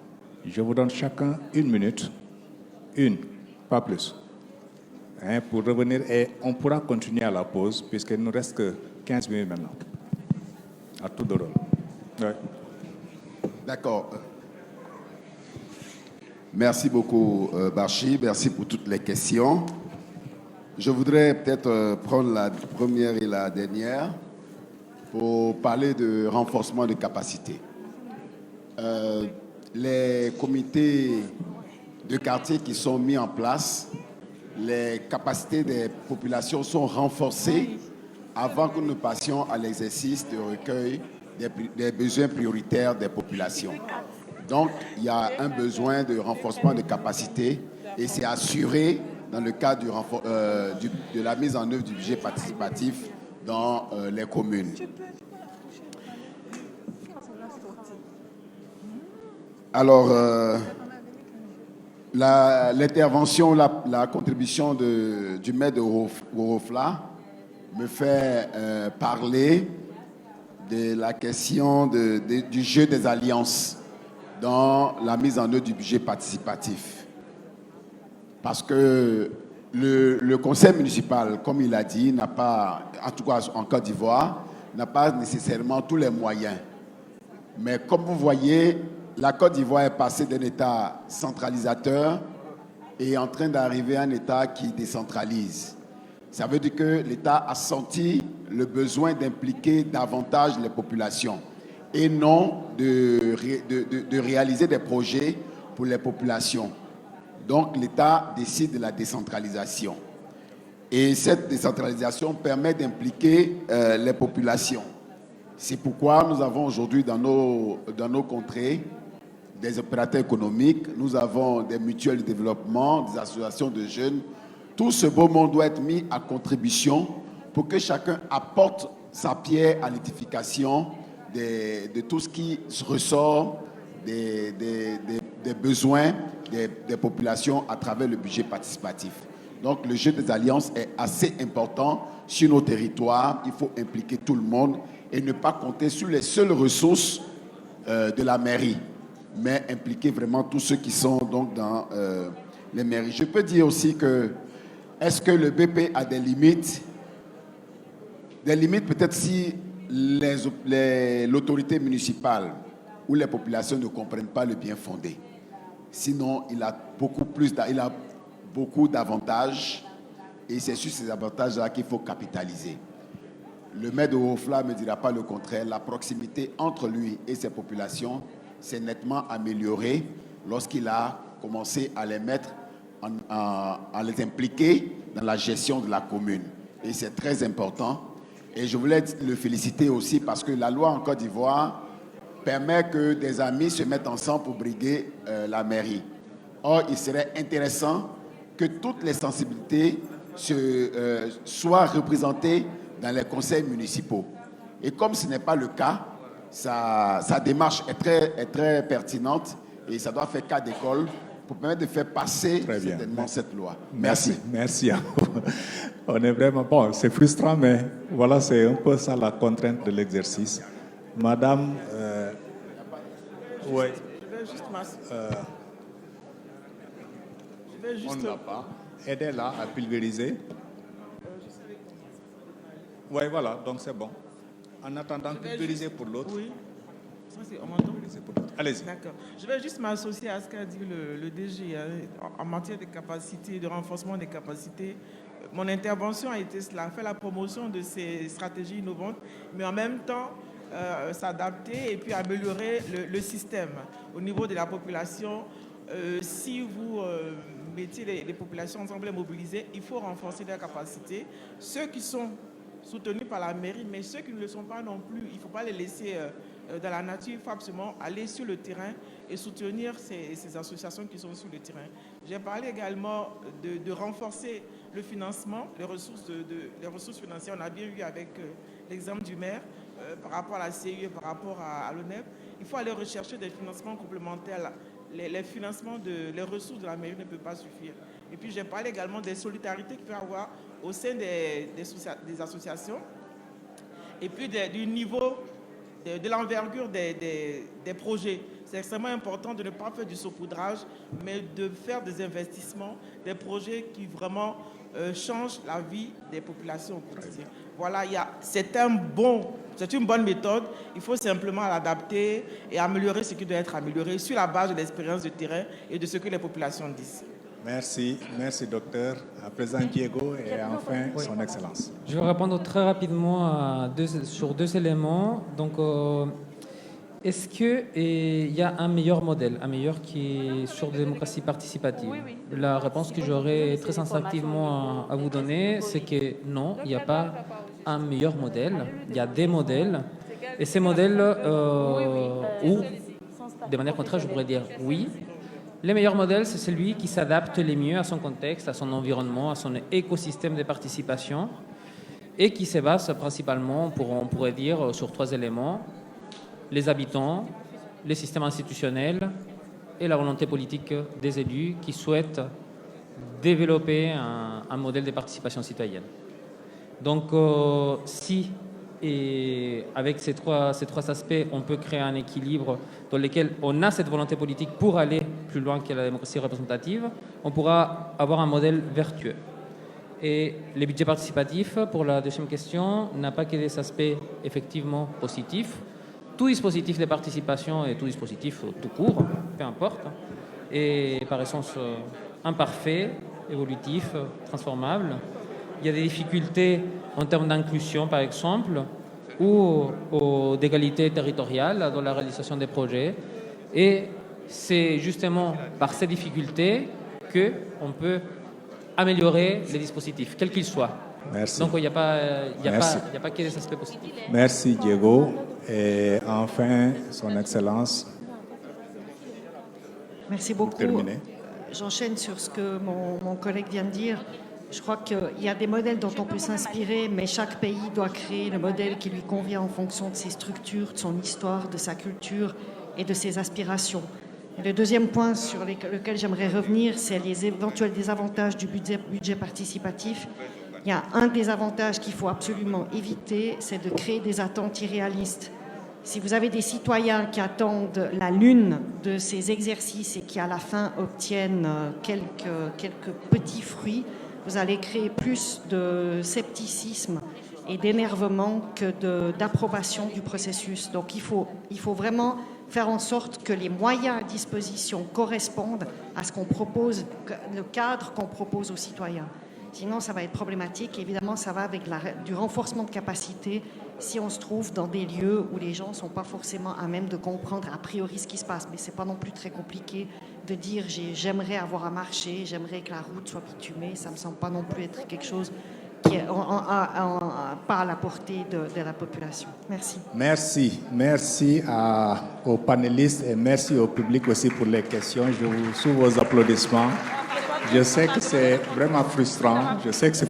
Je vous donne chacun 1 minute, pas plus, pour revenir. Et on pourra continuer à la pause, puisqu'il ne nous reste que 15 minutes maintenant. À tout de rôle. Ouais. D'accord. Merci beaucoup, Bachi. Merci pour toutes les questions. Je voudrais peut-être prendre la première et la dernière pour parler de renforcement de capacité. Les comités de quartier qui sont mis en place, les capacités des populations sont renforcées avant que nous passions à l'exercice de recueil des besoins prioritaires des populations. Donc, il y a un besoin de renforcement de capacité et c'est assuré dans le cadre de la mise en œuvre du budget participatif dans les communes. Alors, l'intervention, la contribution du maire de Worofla me fait parler de la question du jeu des alliances dans la mise en œuvre du budget participatif. Parce que le conseil municipal, comme il a dit, n'a pas, en tout cas en Côte d'Ivoire, n'a pas nécessairement tous les moyens. Mais comme vous voyez, la Côte d'Ivoire est passée d'un État centralisateur et est en train d'arriver à un État qui décentralise. Ça veut dire que l'État a senti le besoin d'impliquer davantage les populations et non de réaliser des projets pour les populations. Donc l'État décide de la décentralisation. Et cette décentralisation permet d'impliquer les populations. C'est pourquoi nous avons aujourd'hui dans nos contrées des opérateurs économiques, nous avons des mutuelles de développement, des associations de jeunes. Tout ce beau monde doit être mis à contribution pour que chacun apporte sa pierre à l'édification de tout ce qui ressort des besoins des populations à travers le budget participatif. Donc le jeu des alliances est assez important sur nos territoires. Il faut impliquer tout le monde et ne pas compter sur les seules ressources de la mairie, mais impliquer vraiment tous ceux qui sont donc dans les mairies. Je peux dire aussi que est-ce que le BP a des limites? Des limites peut-être si l'autorité municipale ou les populations ne comprennent pas le bien fondé. Sinon, il a beaucoup d'avantages et c'est sur ces avantages-là qu'il faut capitaliser. Le maire de Worofla ne me dira pas le contraire. La proximité entre lui et ses populations s'est nettement améliorée lorsqu'il a commencé à les mettre, à les impliquer dans la gestion de la commune. Et c'est très important. Et je voulais le féliciter aussi parce que la loi en Côte d'Ivoire permet que des amis se mettent ensemble pour briguer la mairie. Or, il serait intéressant que toutes les sensibilités soient représentées dans les conseils municipaux. Et comme ce n'est pas le cas, sa démarche est très pertinente et ça doit faire cas d'école pour permettre de faire passer certainement cette loi. Merci. Merci. On est vraiment bon. C'est frustrant, mais voilà, c'est un peu ça la contrainte de l'exercice. Madame, oui. On ne l'a pas. Aidez-la à pulvériser. Oui, voilà, donc c'est bon. En attendant, pulvériser pour l'autre. Oui. On m'entend? Allez-y. D'accord. Je vais juste m'associer à ce qu'a dit le DG en matière de capacité, de renforcement des capacités. Mon intervention a été cela, faire la promotion de ces stratégies innovantes, mais en même temps s'adapter et puis améliorer le système au niveau de la population. Si vous mettez les populations ensemble et mobilisées, il faut renforcer leurs capacités. Ceux qui sont soutenus par la mairie, mais ceux qui ne le sont pas non plus, il ne faut pas les laisser dans la nature. Il faut absolument aller sur le terrain et soutenir ces associations qui sont sur le terrain. J'ai parlé également de renforcer le financement, les ressources financières. On a bien eu avec l'exemple du maire par rapport à la CIE, par rapport à l'ONEP. Il faut aller rechercher des financements complémentaires. Les financements les ressources de la mairie ne peuvent pas suffire. Et puis j'ai parlé également des solidarités qu'il peut y avoir au sein des associations et puis du niveau, de l'envergure des projets. C'est extrêmement important de ne pas faire du saupoudrage, mais de faire des investissements, des projets qui vraiment changent la vie des populations au quotidien. Voilà, c'est un bon C'est une bonne méthode. Il faut simplement l'adapter et améliorer ce qui doit être amélioré sur la base de l'expérience de terrain et de ce que les populations disent. Merci, docteur. À présent, Diego et enfin, son Excellence. Je vais répondre très rapidement sur deux éléments. Donc, est-ce qu'il y a un meilleur modèle, un meilleur qui est sur la démocratie participative? La réponse que j'aurais très instinctivement à vous donner, c'est que non, il n'y a pas un meilleur modèle. Il y a des modèles. Et ces modèles, ou de manière contraire, je pourrais dire oui. Le meilleur modèle, c'est celui qui s'adapte le mieux à son contexte, à son environnement, à son écosystème de participation et qui se base principalement, on pourrait dire, sur 3 éléments: les habitants, les systèmes institutionnels et la volonté politique des élus qui souhaitent développer un modèle de participation citoyenne. Donc, si et avec ces trois aspects, on peut créer un équilibre dans lequel on a cette volonté politique pour aller plus loin que la démocratie représentative, on pourra avoir un modèle vertueux. Et le budget participatif, pour la deuxième question, n'a pas que des aspects effectivement positifs. Tout dispositif de participation et tout dispositif tout court, peu importe, est par essence imparfait, évolutif, transformable. Il y a des difficultés en termes d'inclusion, par exemple, ou d'égalité territoriale dans la réalisation des projets. Et c'est justement par ces difficultés qu'on peut améliorer les dispositifs, quels qu'ils soient. Merci. Donc il n'y a pas que des aspects positifs. Merci, Diego. Et enfin, son Excellence. Merci beaucoup. J'enchaîne sur ce que mon collègue vient de dire. Je crois qu'il y a des modèles dont on peut s'inspirer, mais chaque pays doit créer le modèle qui lui convient en fonction de ses structures, de son histoire, de sa culture et de ses aspirations. Et le deuxième point sur lequel j'aimerais revenir, c'est les éventuels désavantages du budget participatif. Il y a un désavantage qu'il faut absolument éviter, c'est de créer des attentes irréalistes. Si vous avez des citoyens qui attendent la lune de ces exercices et qui, à la fin, obtiennent quelques petits fruits, vous allez créer plus de scepticisme et d'énervement que d'approbation du processus. Donc il faut vraiment faire en sorte que les moyens à disposition correspondent à ce qu'on propose, le cadre qu'on propose aux citoyens. Sinon, ça va être problématique. Évidemment, ça va avec du renforcement de capacité si on se trouve dans des lieux où les gens ne sont pas forcément à même de comprendre a priori ce qui se passe. Mais ce n'est pas non plus très compliqué de dire j'aimerais avoir un marché, j'aimerais que la route soit bitumée. Ça ne me semble pas non plus être quelque chose qui est pas à la portée de la population. Merci. Merci aux panélistes et merci au public aussi pour les questions. Je vous sous vos applaudissements. Je sais que c'est vraiment frustrant. Je sais que c'est